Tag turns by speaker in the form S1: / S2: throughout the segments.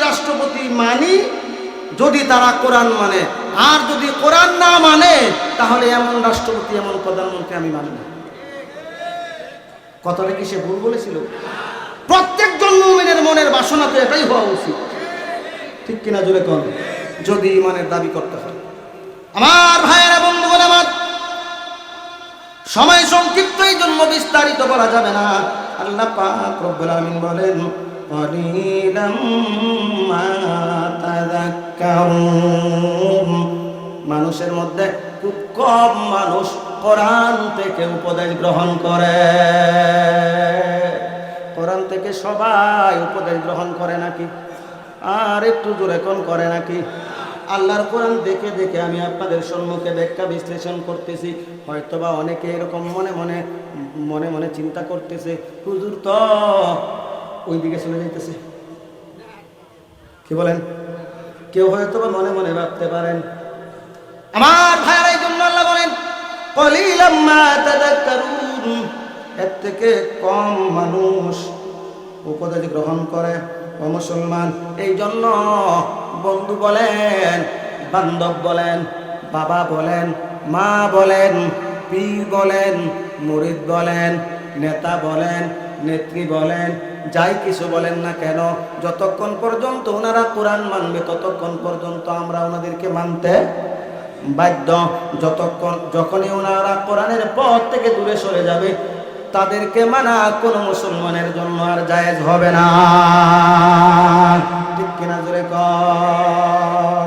S1: রাষ্ট্রপতি মানি যদি তারা কোরআন মানে, আর যদি কোরআন না মানে তাহলে এমন রাষ্ট্রপতি এমন প্রধানমন্ত্রী আমি মানি না। কথাটা কি সে ভুল বলেছিল? প্রত্যেকজন মুমিনের মনের বাসনা তো এটাই হওয়া উচিত, ঠিক কিনা জোরে কোন? যদি ইমানের দাবি করতে হয়। আমার ভাইয়েরা, বন্ধুগণ আমার, সময় সংক্ষিপ্ত, এই জন্য বিস্তারিত বলা যাবে না। আল্লাহ পাক রব্বুল আলামিন বলেন, ক্বালিলাম মা তাযাক্কারুন। মানুষের মধ্যে খুব কম মানুষ কোরআন থেকে উপদেশ গ্রহণ করে। কোরআন থেকে সবাই উপদেশ গ্রহণ করে নাকি? আর একটু জোরে কোন করে নাকি? আল্লাহর কোরআন দেখে দেখে আমি আপনাদের সম্মুখে ব্যাখ্যা বিশ্লেষণ করতেছি। হয়তোবা অনেকে এরকম মনে মনে চিন্তা করতেছে, হুজুর তো ওই দিকে চলে যাইতেছে। কি বলেন? কেউ হয়তোবা মনে মনে ভাবতে পারেন। আমার ভাইয়েরা, এই জন্য আল্লাহ বলেন, ক্বালিলাম মা তাযাক্কারুন। এর থেকে কম মানুষ উপদেশ গ্রহণ করে। ও মুসলমান, এই জন্য বন্ধু বলেন, বান্ধব বলেন, বাবা বলেন, মা বলেন, পীর বলেন, মুরিদ বলেন, নেতা বলেন, নেত্রী বলেন, যাই কিছু বলেন না কেন, যতক্ষণ পর্যন্ত ওনারা কোরআন মানবে ততক্ষণ পর্যন্ত আমরা ওনাদেরকে মানতে বাধ্য। যখনই ওনারা কোরআনের পথ থেকে দূরে সরে যাবে, তাদেরকে মানা কোনো মুসলমানের জন্য আর জায়েজ হবে না, ঠিক কিনা জোরে কর?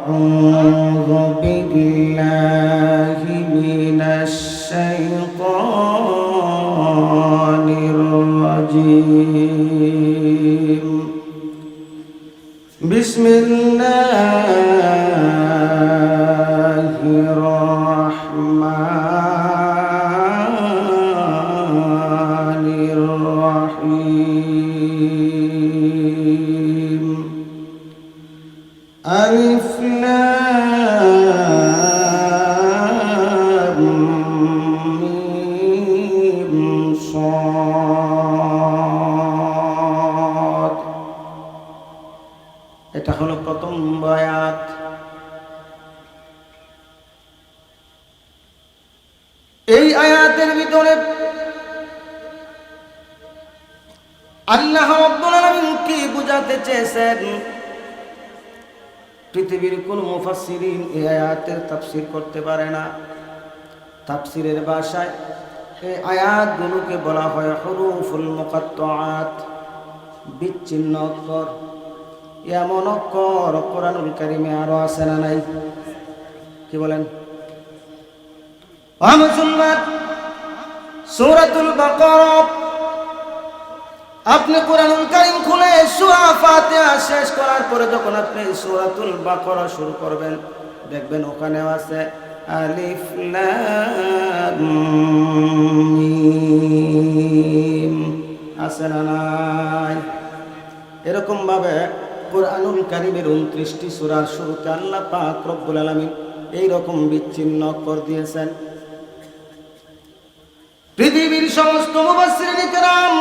S1: আউযু বিল্লাহি মিনাশ শাইতানির রাজীম। বিসমিল্লাহির রাহমানির রাহিম। আলিফ লাম মিম সাদ। এটা হলো প্রথম আয়াত। এই আয়াতের ভিতরে আল্লাহ রাব্বুল আলামিন কি বুঝাতে চেয়েছেন? পৃথিবীর কোন মুফাসসিরিন এই আয়াতের তাফসীর করতে পারে না। তাফসীরের ভাষায় এই আয়াতগুলোকে বলা হয় হুরুফুল মুকাত্তাআত, বিচ্ছিন্ন অক্ষর। এমন অক্ষর কোরআনুল কারীমে আরো আছে না নাই? কি বলেন? মুসলমান, সূরাতুল বাকারা, আপনি কোরআনুল কারীম খুলে সূরা ফাতিহা শেষ করার পরে যখন আপনি সূরাতুল বাকারা শুরু করবেন, দেখবেন ওখানে আছে আলিফ লাম মিম, আছে না নাই? এরকম ভাবে কোরআনুল কারীমের 29টি সূরার শুরুতে আল্লাহ পাক রব্বুল আলামিন এইরকম বিচ্ছিন্ন অক্ষর দিয়েছেন। পৃথিবীর সমস্ত মুফাসসিরিন কেরাম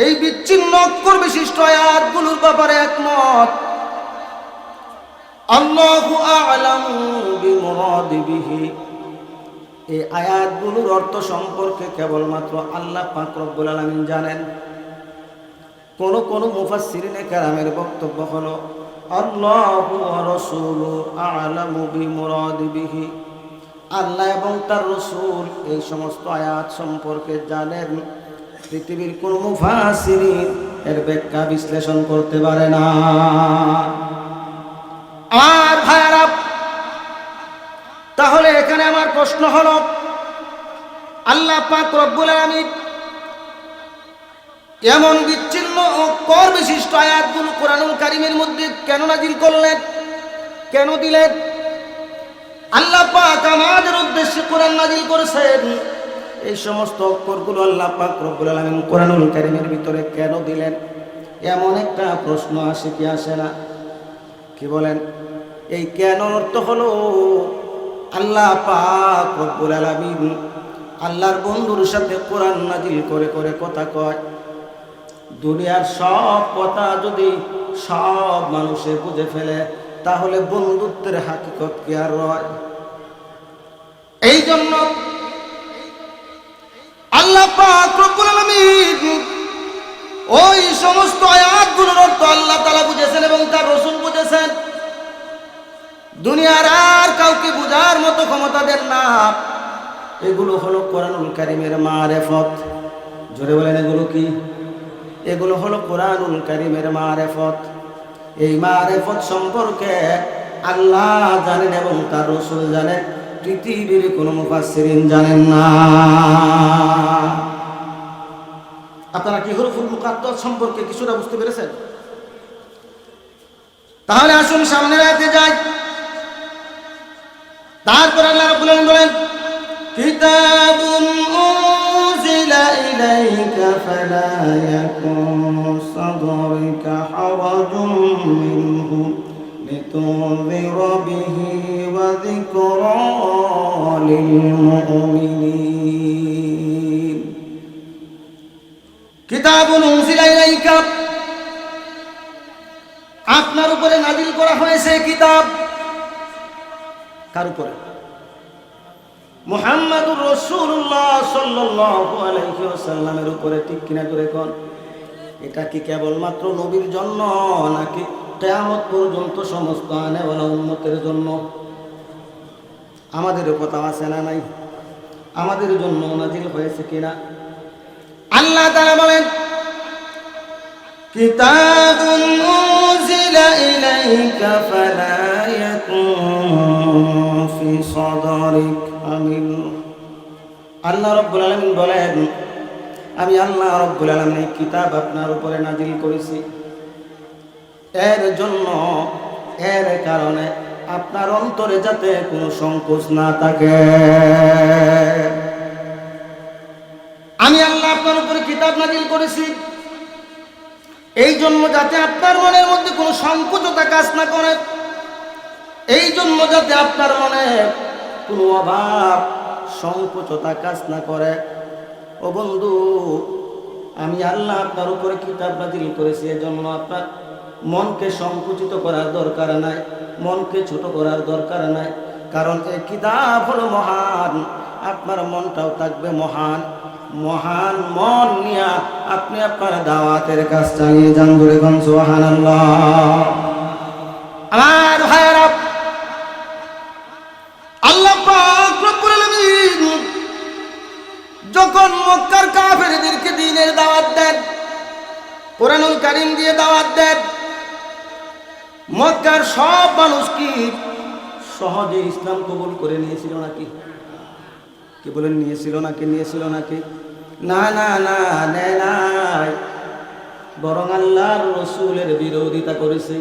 S1: এই বিচ্ছিন্ন অক্ষর বিশিষ্ট আয়াতগুলোর ব্যাপারে একমত। আল্লাহু আ'লামু বিমুরাদিহি, এই আয়াতগুলোর অর্থ সম্পর্কে কেবলমাত্র আল্লাহ পাক রব্বুল আলামিন জানেন। কোন মুফাসসিরিনে কেরামের বক্তব্য হলো আল্লাহু ওয়া রাসূলুহু আ'লামু বিমুরাদিহি, আল্লাহ এবং তার রাসূল এই সমস্ত আয়াত সম্পর্কে জানেন। পৃথিবীর কোন মুফাসসিরিন এর ব্যাখ্যা বিশ্লেষণ করতে পারে না। আমার ভাইরা, তাহলে এখানে আমার প্রশ্ন হলো, আল্লাহ পাক রব্বুল আলামিন এমন বিচ্ছিন্ন অক্ষর বিশিষ্ট আয়াতগুলো কোরআনুল কারীমের মধ্যে কেন নাজিল করলেন, কেন দিলেন? আল্লাহ পাক আমাদের উদ্দেশ্যে কোরআন নাজিল করেছেন, এই সমস্ত অক্ষরগুলো আল্লাহ পাক রব্বুল আলামিন কোরআনুল কারীমের ভিতরে কেন দিলেন? এমন একটা প্রশ্ন আসে কি আসে না? কি বলেন? এই কেন অর্থ হলো আল্লাহ পাক রব্বুল আলামিন আল্লাহর বন্ধুর সাথে কোরআন নাজিল করে করে কথা কয়। দুনিয়ার সব কথা যদি সব মানুষে বুঝে ফেলে, তাহলে বন্ধুত্বের হাকিকত কি আর রয়? এই জন্য আল্লাহ পাক রব্বুল আলামিন ওই সমস্ত আয়াতগুলোর অর্থ আল্লাহ তাআলা বুঝেছেন এবং তার রাসূল বুঝেছেন। দুনিয়ার আর কাউকে বুঝার মতো ক্ষমতা দেন না। এগুলো হলো কোরআনুল কারীমের মারিফত। জোরে বলেন, এগুলো কি? এগুলো হলো কোরআনুল কারীমের মারিফত। এই মারিফত সম্পর্কে আল্লাহ জানেন এবং তার রাসূল জানেন, পৃথিবীর কোনো মুফাসসিরিন জানেন না। আপনারা কি হুরুফুল মুকাত্তাত সম্পর্কে কিছুটা বুঝতে পেরেছেন? তাহলে আসুন সামনের আয়াতে যাই। তারপর আল্লাহ রাব্বুল আলামিন বলেন, কিতাবুন উনজিলা ইলাইকা ফালা ইয়াকুন সাদরুকা হারাজুম মিনহু লিতুনযিরা বিহি ওয়া যিকরা লিল মুমিনিন। কিতাবুন উনজিলা ইলাইকা, আপনার উপরে নাযিল করা হয়েছে কিতাব। কার উপরে? মুহাম্মাদুর রাসূলুল্লাহ সাল্লাল্লাহু আলাইহি ওয়াসাল্লামের উপরে। ঠিক কিনা করে কোন? এটা কি কেবলমাত্র নবীর জন্য নাকি কিয়ামত পর্যন্ত সমস্ত আনেওয়ালা উম্মতের জন্য? আমাদের কথা আছে না নাই? আমাদের জন্য নাযিল হয়েছে কিনা? আল্লাহ তাআলা বলেন, কিতাবুন উনজিলা ইলাইকা ফালা ইয়াকুন ফি সাদরিকা মিনহু। আল্লাহ রাব্বুল আলামিন বলেন, আমি আল্লাহ রাব্বুল আলামিন এই কিতাব আপনার উপরে নাযিল করেছি এর জন্য, এর কারণে আপনার অন্তরে যাতে কোনো সংকোচ না থাকে। আমি আল্লাহ আপনার উপরে কিতাব নাযিল করেছি এই জন্য যাতে আপনার মনের মধ্যে কোনো সংকোচতা কাজ না করে, এই জন্য যাতে আপনার মনে কোনো অভাব সংকোচতা কাজ না করে। ও বন্ধু, আমি আল্লাহ আপনার উপরে কিতাব নাযিল করেছি এজন্য আপনার মনকে সংকুচিত করার দরকার নাই, মনকে ছোট করার দরকার নাই। কারণ এই কিতাব হলো মহান, আপনার মনটাও থাকবে মহান। মহান মন নিয়ে আপনি আপনার দাওয়াতের কাজ চালিয়ে যান। বলে কোন সুবহানাল্লাহ। আমার ভাইরা, আল্লাহ পাক রব্বুল আলামিন যখন মক্কার কাফেরদেরকে দ্বীনের দাওয়াত দেন, কোরআনুল কারীম দিয়ে দাওয়াত দেন, মক্কার সব মানুষ কি সহজে ইসলাম কবুল করে নিয়েছিল নাকি? কি বলেন, নিয়েছিল নাকি? নিয়েছিল নাকি? না না না, নেয় নাই। বরং আল্লাহর রাসূলের বিরোধিতা করেছে।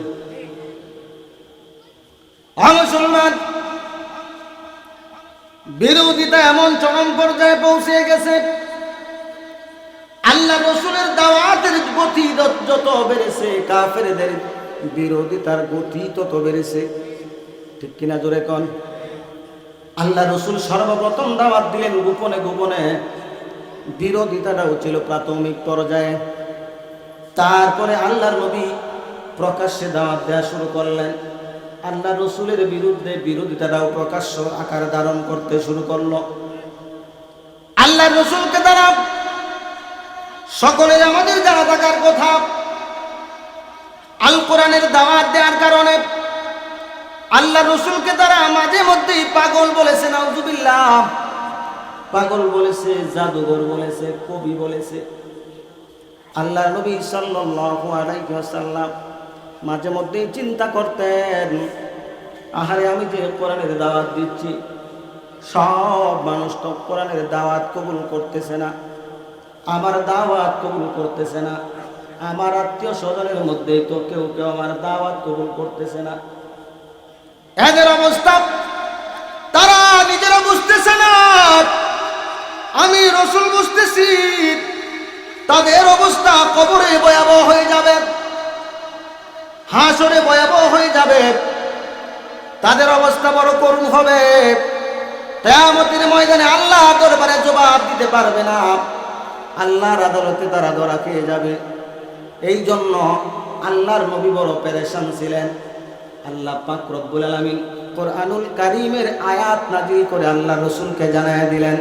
S1: মুসলমান, বিরোধিতা এমন চরম পর্যায়ে পৌঁছে গেছে, আল্লাহ রাসূলের দাওয়াতের গতি যত বেড়েছে, কাফেরদের বিরোধিতার গতি তত বেড়েছে। ঠিক কিনা জোরে কোন? আল্লাহ রাসূল সর্বপ্রথম দাওয়াত দিলেন গোপনে গোপনে, বিরোধিতাটাও ছিল প্রাথমিক পর্যায়ে। তারপরে আল্লাহর নবী প্রকাশ্যে দাওয়াত দেওয়া শুরু করলেন। আল্লাহ রাসূলের বিরুদ্ধে বিরোধিতাটাও প্রকাশ্য আকার ধারণ করতে শুরু করলো। আল্লাহ রাসূলকে দ্বারা সকলের আমাদের জানা থাকার কথা, আল কোরআনের দাওয়াত দেওয়ার কারণে আল্লাহ রাসূলকে দ্বারা মাঝে মধ্যেই পাগল বলেছে, নাউযুবিল্লাহ, পাগল বলেছে, জাদুঘর বলেছে, কবি বলেছে। আল্লাহ নবী সাল্লাল্লাহু আলাইহি ওয়াসাল্লাম মাঝে মধ্যেই চিন্তা করতেন, আহারে আমি যে কোরআনের দাওয়াত দিচ্ছি, সব মানুষ তো কোরআনের দাওয়াত কবুল করতেছে না, আমার দাওয়াত কবুল করতেছে না, আমার আত্মীয় স্বজনের মধ্যে তো কেউ কেউ আমার দাওয়াত কবুল করতেছে না। এদের অবস্থা তারা নিজেরা বুঝতেছে না, আমি রাসূল বুঝতেছি। তাদের অবস্থা কবরে ভয়াবহ হয়ে যাবে, হাসরে ভয়াবহ হয়ে যাবে, তাদের অবস্থা বড় করুণ হবে। কিয়ামতের ময়দানে আল্লাহ দরবারে জবাব দিতে পারবে না, আল্লাহর আদালতে তারা ধরা খেয়ে যাবে। এই জন্য আল্লাহর নবী বড় পেরেশান ছিলেন। আল্লাহ পাক রব্বুল আলামিন কোরআনুল কারীমের আয়াত নাযিল করে আল্লাহ রাসূলকে জানায় দিলেন,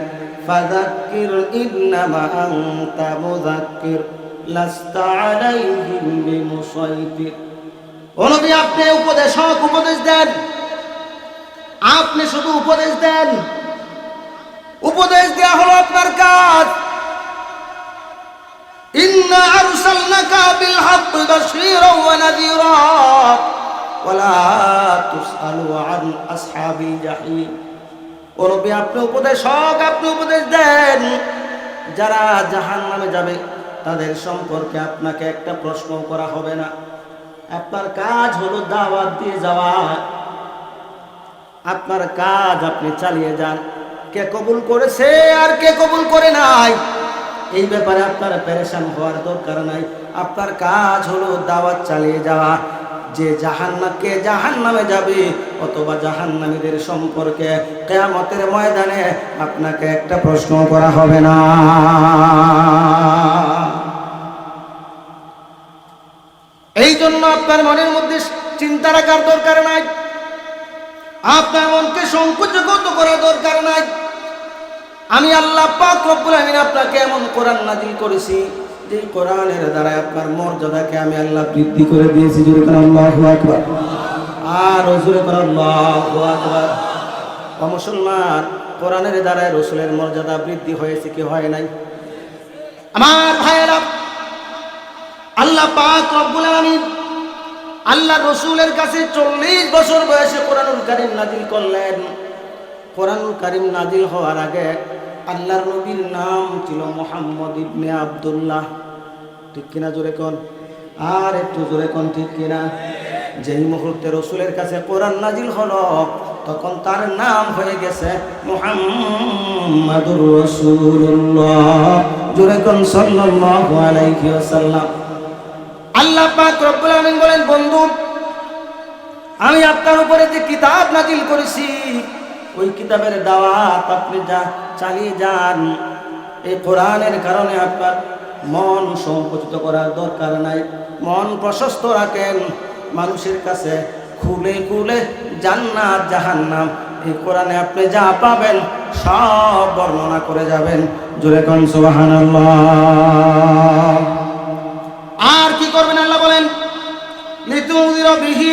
S1: ফাযাক্কির ইন্নামা আনতা মুযাক্কির লাস্তা আলাইহিম বিমুসাইতির। ও নবী, আপনি উপদেশ দেন, আপনি শুধু উপদেশ দেন। উপদেশ দেয়া হলো আপনার কাজ। ইন্না আরসালনাকা বিল হাক্কি বাশীরাও ওয়া নাযীরা ওয়া লা তুসআলু আন আসহাবিল জাহিম। ও নবী, আপনি উপদেশ দেন, যারা জাহান্নামে যাবে তাদের সম্পর্কে আপনাকে একটা প্রশ্ন করা হবে না। আপনার কাজ হলো দাওয়াত দিয়ে যাওয়া। আপনার কাজ আপনি চালিয়ে যান। কে কবুল করেছে আর কে কবুল করে নাই, এই ব্যাপারে আপনার পেরেশান হওয়ার দরকার নাই। আপনার কাজ হলো দাওয়াত চালিয়ে যাওয়া। যে জাহান্নামে যাবে অথবা জাহান্নামীদের সম্পর্কে কিয়ামতের ময়দানে আপনাকে একটা প্রশ্ন করা হবে না। এই জন্য আপনার মনের মধ্যে চিন্তা রাখার দরকার নাই, আপনার মনকে সংকুচিত করার দরকার নাই। আমি আল্লাহ পাক রব্বুল আমিন আপনাকে এমন কোরআন নাযিল করেছি যে কোরআনের দ্বারা আপনার মর্যাদাকে আমি আল্লাহ বৃদ্ধি করে দিয়েছি। জোরে করে আল্লাহু আকবার, আর জোরে করে আল্লাহু আকবার। ও মুসলমান, কোরআনের দ্বারা রাসূলের মর্যাদা বৃদ্ধি হয়েছে কি হয় নাই? আমার ভাইয়েরা, আল্লাহ পাক রব্বুল আমিন আল্লাহ রাসূলের কাছে 40 বছর বয়সে কোরআনুল কারীম নাযিল করলেন। কোরআনুল কারীম নাযিল হওয়ার আগে আল্লাহর নবীর নাম ছিল মুহাম্মদ ইবনে আব্দুল্লাহ। ঠিক কিনা? জোরে কোন, আর একটু জোরে কোন, ঠিক কিনা? যেই মুহূর্তে রাসূলের কাছে কোরআন নাযিল হলো তখন তার নাম হয়ে গেছে মুহাম্মাদুর রাসূলুল্লাহ। জোরে কোন সাল্লাল্লাহু আলাইহি ওয়াসাল্লাম। আল্লাহ পাক রব্বুল আমিন বলেন, বন্ধু, আমি আপনার উপরে যে কিতাব নাযিল করেছি ওই কিতাবের দাওয়াত আপনি চালিয়ে যান। এই কোরআনের কারণে আপনার মন সংকুচিত করার দরকার নাই, মন প্রশস্ত রাখেন। মানুষের কাছে খুলে খুলে জান্নাত জাহান্নাম এই কোরআনে আপনি যা পাবেন সব বর্ণনা করে যাবেন। জোরে কোন সুবহানাল্লাহ। আর কি করবেন? আল্লাহ বলেন, লিতুনযিরা বিহি,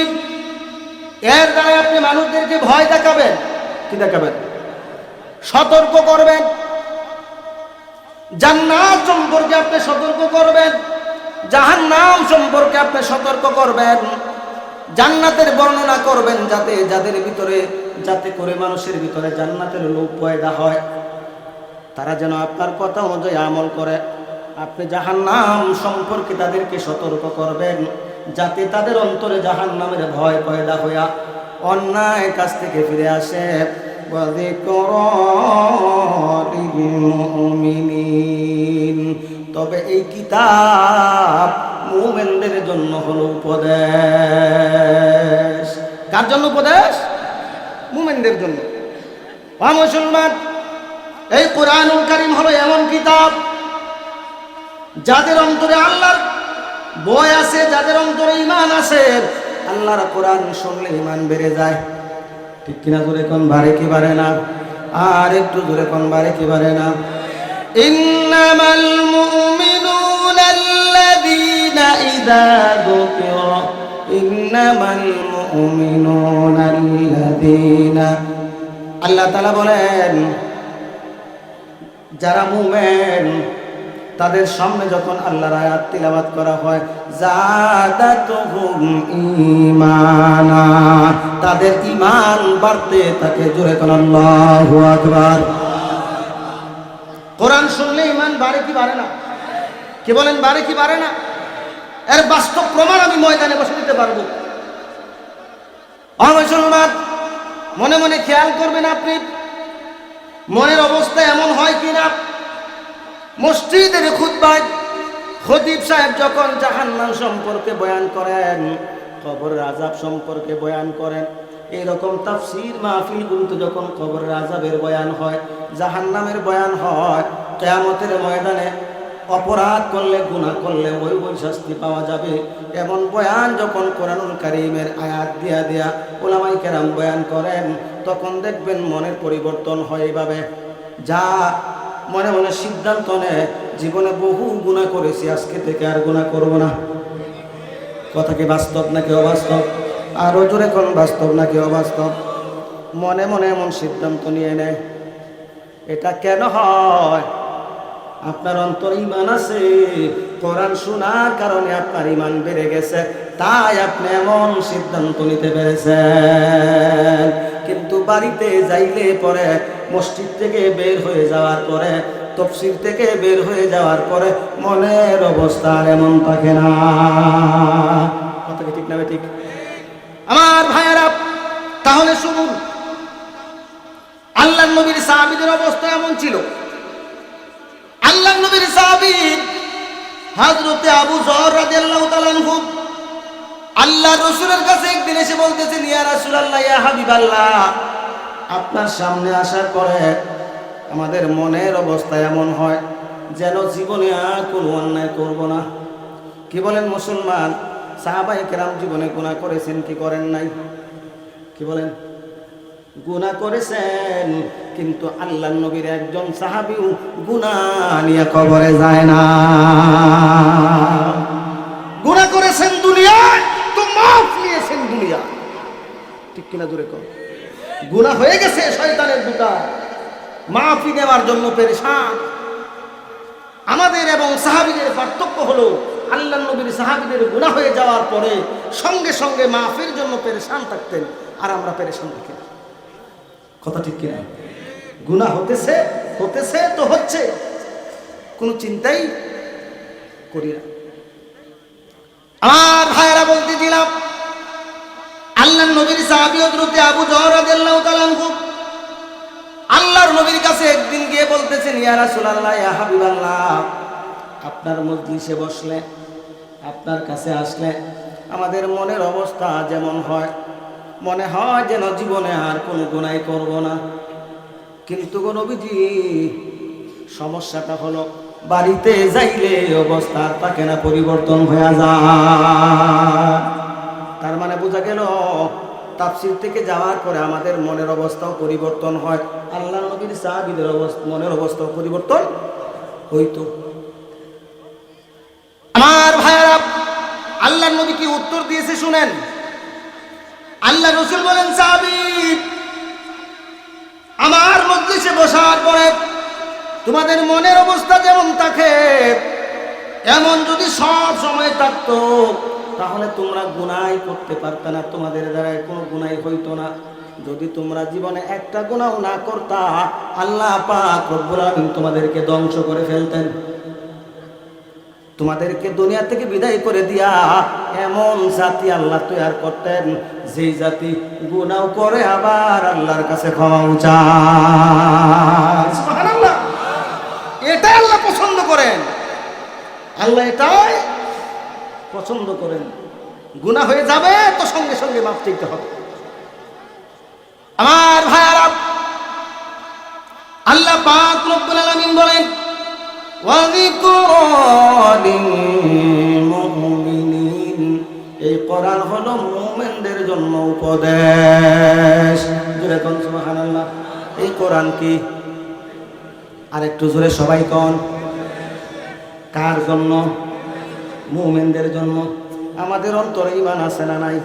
S1: এর দ্বারা আপনি মানুষদেরকে ভয় দেখাবেন। কি দেখাবেন? সতর্ক করবেন। জান্নাত সম্পর্কে আপনি সতর্ক করবেন, জাহান্নাম সম্পর্কে আপনি সতর্ক করবেন, জান্নাতের বর্ণনা করবেন, যাতে করে মানুষের ভিতরে জান্নাতের লোভ পয়দা হয়, তারা যেন আপনার কথা অনুযায়ী আমল করে। আপনি জাহান্নাম সম্পর্কে তাদেরকে সতর্ক করবেন, যাতে তাদের অন্তরে জাহান্নামের ভয় পয়দা হইয়া অন্যায় কাজ থেকে ফিরে আসে। তবে এই কিতাব মুমিনদের জন্য হলো উপদেশ। কার জন্য উপদেশ? মুমিনদের জন্য। ও মুসলমান, এই কোরআনুল কারীম হলো এমন কিতাব যাদের অন্তরে আল্লাহর ভয় আছে, যাদের অন্তরে ঈমান আছে, আল্লাহর কোরআন শুনলে ঈমান বেড়ে যায়। ঠিক কিনা? জোরে কোন, বাড়ে কি বাড়ে না? আর একটু জোরে কোন, বাড়ে কি বাড়ে না? ইন্নামাল মুমিনুনা আল্লাযীনা ইযা যুকিরা, ইন্নামাল মুমিনুনা আল্লাযীনা, আল্লাহ তাআলা বলেন যারা মুমিন তাদের সামনে যখন আল্লাহর আয়াত তিলাওয়াত করা হয়, জাদাতুহুম ঈমানা, তাদের ঈমান বাড়তে থাকে। জোরে কোন আল্লাহু আকবার। কোরআন শুনলে ঈমান বাড়ে কি বাড়ে না? কি বলেন, বাড়ে কি বাড়ে না? এর বাস্তব প্রমাণ আমি ময়দানে বসে দিতে পারবো। ও মুসলমান, মনে মনে খেয়াল করবেন আপনি মনের অবস্থা এমন হয় কিনা। মসজিদের খুতবায় খতিব সাহেব যখন জাহান্নাম সম্পর্কে বয়ান করেন, কবরের আযাব সম্পর্কে বয়ান করেন, এরকম তাফসীর মাহফিলগুলোতে যখন কবরের আযাবের বয়ান হয়, জাহান্নামের বয়ান হয়, কিয়ামতের ময়দানে অপরাধ করলে গুনাহ করলে ওই ওই শাস্তি পাওয়া যাবে, এমন বয়ান যখন কোরআনুল কারীমের আয়াত দিয়া দিয়া উলামায়ে কেরাম বয়ান করেন, তখন দেখবেন মনের পরিবর্তন হয়। এইভাবে যা মনে মনে সিদ্ধান্ত নেয় জীবনে বহু গুনাহ করেছি, আজকে থেকে আর গুনাহ করব না। কথা কি বাস্তব নাকি অবাস্তব? আরো জোরে কোন বাস্তব নাকি অবাস্তব? মনে মনে এমন সিদ্ধান্ত নিয়ে নেয়। এটা কেন হয়? আপনার অন্তরে ঈমান আছে, কোরআন শোনার কারণে আপনার ঈমান বেড়ে গেছে, তাই আপনি এমন সিদ্ধান্ত নিতে পেরেছেন। কিন্তু বাড়িতে যাইলে পরে, মসজিদ থেকে বের হয়ে যাওয়ার পরে, তাফসীর থেকে বের হয়ে যাওয়ার পরে মনের অবস্থা আর এমন থাকে না। কথা কি ঠিক না ঠিক? আমার ভাইয়েরা, তাহলে শুনুন, আল্লাহর নবীর সাহাবীদের অবস্থা এমন ছিল। আল্লাহর নবীর সাহাবী হযরতে আবু যর রাদিয়াল্লাহু তাআলা আনহু আল্লাহর রাসূলের কাছে একদিন এসে বলতেছেন, ইয়া রাসূলুল্লাহ, ইয়া হাবিবাল্লাহ, আপনার সামনে আসার পরে আমাদের মনের অবস্থা এমন হয় যেন জীবনে আর কোনো অন্যায় করব না। কি বলেন মুসলমান? সাহাবায়ে কেরাম জীবনে গুনাহ করেছেন কি করেন নাই? কি বলেন? গুনাহ করেছেন, কিন্তু আল্লাহর নবীর একজন সাহাবীও গুনাহ নিয়ে কবরে যায় না। গুনাহ করেছেন দুনিয়ায়, তো মাফ নিয়েছেন দুনিয়া। ঠিক কিনা জোরে কর? গুনাহ হয়ে গেছে শয়তানের দোকান, মাফি নেওয়ার জন্য পেরেশান। আমাদের এবং সাহাবীদের পার্থক্য হলো, আল্লাহর নবীর সাহাবীদের গুনাহ হয়ে যাওয়ার পরে সঙ্গে সঙ্গে মাফের জন্য পেরেশান থাকতেন, আর আমরা পেরেশান থাকি না। কথা ঠিক কিনা? গুনাহ হতেছে হতেছে তো হচ্ছে, কোনো চিন্তাই করি না। আমার ভাইয়েরা বলতেছিলাম, আল্লাহর নবীর সাহাবী হযরত আবু যর রাদিয়াল্লাহু তাআলা আনহু আল্লাহর নবীর কাছে একদিন গিয়ে বলতেছেন, ইয়া রাসূলুল্লাহ, ইয়া হাবিবাল্লাহ, আপনার মজলিসে বসলে, আপনার কাছে আসলে আমাদের মনের অবস্থা যেমন হয়, মনে হয় যেন জীবনে আর কোনো গুনাহ করব না। কিন্তু গো নবীজি, সমস্যাটা হলো বাড়িতে যাইলে অবস্থা থাকে না, পরিবর্তন হয়ে যায়। তার মানে বোঝা গেল, তাফসীর থেকে যাওয়ার পরে আমাদের মনের অবস্থাও পরিবর্তন হয়, আল্লাহর নবীর সাহাবীদের মনের অবস্থাও পরিবর্তন হইতো। আমার ভাইয়েরা, আল্লাহর নবী কি উত্তর দিয়েছে শুনেন। আল্লাহ রাসূল বলেন, সাহাবী, আমার মজলিসে বসার পরে তোমাদের মনের অবস্থা যেমন থাকে, এমন যদি সব সময় থাকতো, তাহলে তোমরা গুনাহ করতে পারতে না, তোমাদের দ্বারা কোনো গুনাহ হইতো না। যদি তোমরা জীবনে একটা গুনাহ না করতা, আল্লাহ পাক রব্বুল আলামিন তোমাদেরকে ধ্বংস করে ফেলতেন। তোমাদেরকে দুনিয়া থেকে বিদায় করে দিয়া এমন জাতি আল্লাহ তৈরি করতেন, যেই জাতি গুনাহ করে আবার আল্লাহর কাছে ক্ষমা চায়। সুবহানাল্লাহ। এটাই আল্লাহ পছন্দ করেন, আল্লাহ এটাই পছন্দ করেন। গুনাহ হয়ে যাবে তো সঙ্গে সঙ্গে মাফ চাইতে হবে। আমার ভাইয়ারা, আল্লাহ পাক রব্বুল আলামিন বলেন, এই কোরআন হলো মুমিনদের জন্য উপদেশ। জোরে কোন সুবহানাল্লাহ। এই কোরআন কি? আর একটু জোরে সবাই কোন। কার জন্য? মুমিনদের জন্য। আমাদের অন্তরে ঈমান আছে না নাই?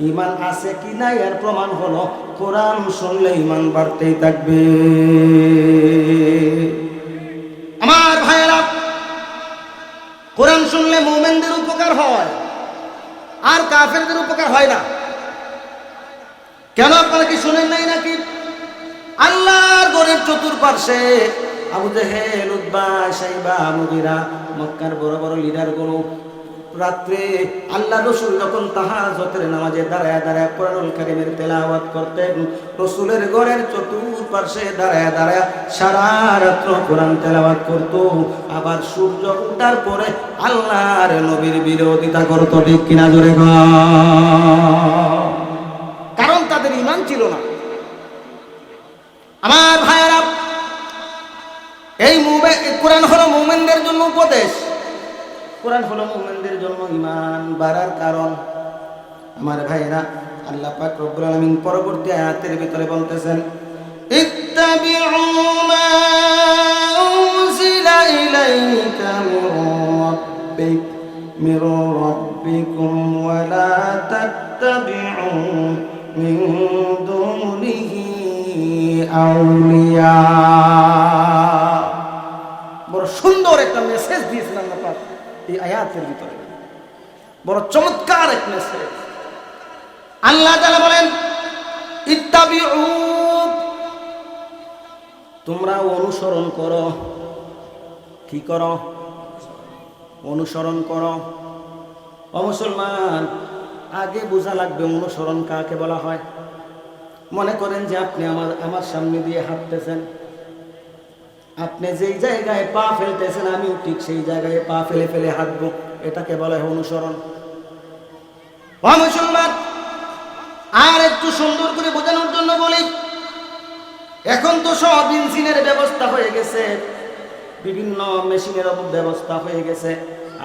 S1: ঈমান আছে কি নাই এর প্রমাণ হলো কোরআন শুনলে ঈমান বাড়তেই থাকবে। আমার ভাইয়েরা, কোরআন শুনলে মুমিনদের উপকার হয়, আর কাফেরদের উপকার হয় না। কেন আপনারা কি শুনেন নাই নাকি? আল্লাহর ঘরের চতুর্পার্শ্বে আবু জেহেল, উতবা, শাইবা, মুগীরা, মক্কার বড় বড় লিডারগুলো রাত্রে আল্লাহ রাসূল যখন তাহাজ্জুদের নামাজে দাঁড়ায় দাঁড়ায় কোরআনুল কারীমের তেলাওয়াত করতেন, রাসূলের ঘরের চতুর্পার্শ্বে দাঁড়ায় দাঁড়ায় সারা রাত কোরআন তেলাওয়াত করত। আবার সূর্য ওঠার পরে আল্লাহর নবীর বিরোধিতা করত। ঠিক কিনা জোরে গো? কারণ তাদের ঈমান ছিল না। আমার ভাইয়েরা, কোরআন হলো মুমিনদের জন্য উপদেশ, কোরআন হলো মুমিনদের জন্য ঈমান বাড়ার কারণ। আমার ভাইরা, আল্লাহ পাক রব্বুল আলামিন পরবর্তী আয়াতের ভিতরে বলতেছেন, ইত্তাবিউ মা উনজিলা ইলাইকা মির রাব্বিকুম ওয়া লা তাত্তাবিউ মিন দুনিহি আউলিয়া। বড় সুন্দর একটা মেসেজ দিয়েছেন আল্লাহ পাক এই আয়াতের ভিতরে, বড় চমৎকার এক মেসেজ। আল্লাহ তাআলা বলেন, ইত্তাবিউ, তোমরা অনুসরণ করো। কি করো? অনুসরণ করো। ও মুসলমান, আগে বোঝা লাগবে অনুসরণ কাকে বলা হয়। মনে করেন যে আপনি আমার সামনে দিয়ে হাঁটতেছেন, আপনি যেই জায়গায় পা ফেলতেছেন আমিও ঠিক সেই জায়গায় পা ফেলে ফেলে হাঁটবো, এটাকে বলা হয় অনুসরণ। ও মুসলমান, আর একটু সুন্দর করে বোঝানোর জন্য বলি, এখন তো সব ইঞ্জিনের ব্যবস্থা হয়ে গেছে, বিভিন্ন মেশিনের ব্যবস্থা হয়ে গেছে।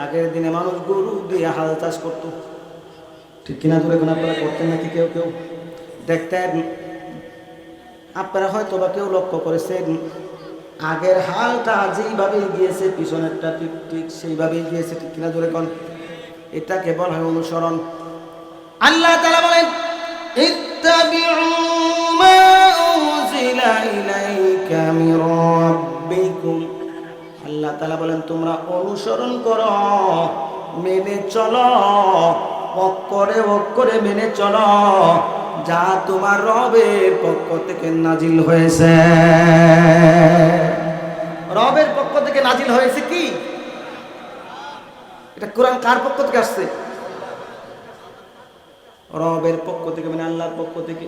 S1: আগের দিনে মানুষ গরু দিয়ে হাল চাষ করতো, ঠিক কিনা? ধরে এখন আপনারা করতেন নাকি? কেউ কেউ দেখতেন, আপনারা হয়তো বা কেউ লক্ষ্য করেছেন, আগের হালটা যেইভাবে গিয়েছে পিছনেরটা ঠিক ঠিক সেইভাবেই গিয়েছে, ঠিক কিনা? ধরে কোন, এটাকে বলা হয় অনুসরণ। আল্লাহ তাআলা বলেন, ইত্তাবিউ মা উনজিলা ইলাইকা মির রাব্বিকুম। আল্লাহ তাআলা বলেন, তোমরা অনুসরণ করো, মেনে চলো, অক্ষরে অক্ষরে মেনে চলো যা তোমার রবের পক্ষ থেকে নাজিল হয়েছে। রবের পক্ষ থেকে নাজিল হয়েছে কি? এটা কোরআন কার পক্ষ থেকে আসছে? রবের পক্ষ থেকে, মানে আল্লাহর পক্ষ থেকে।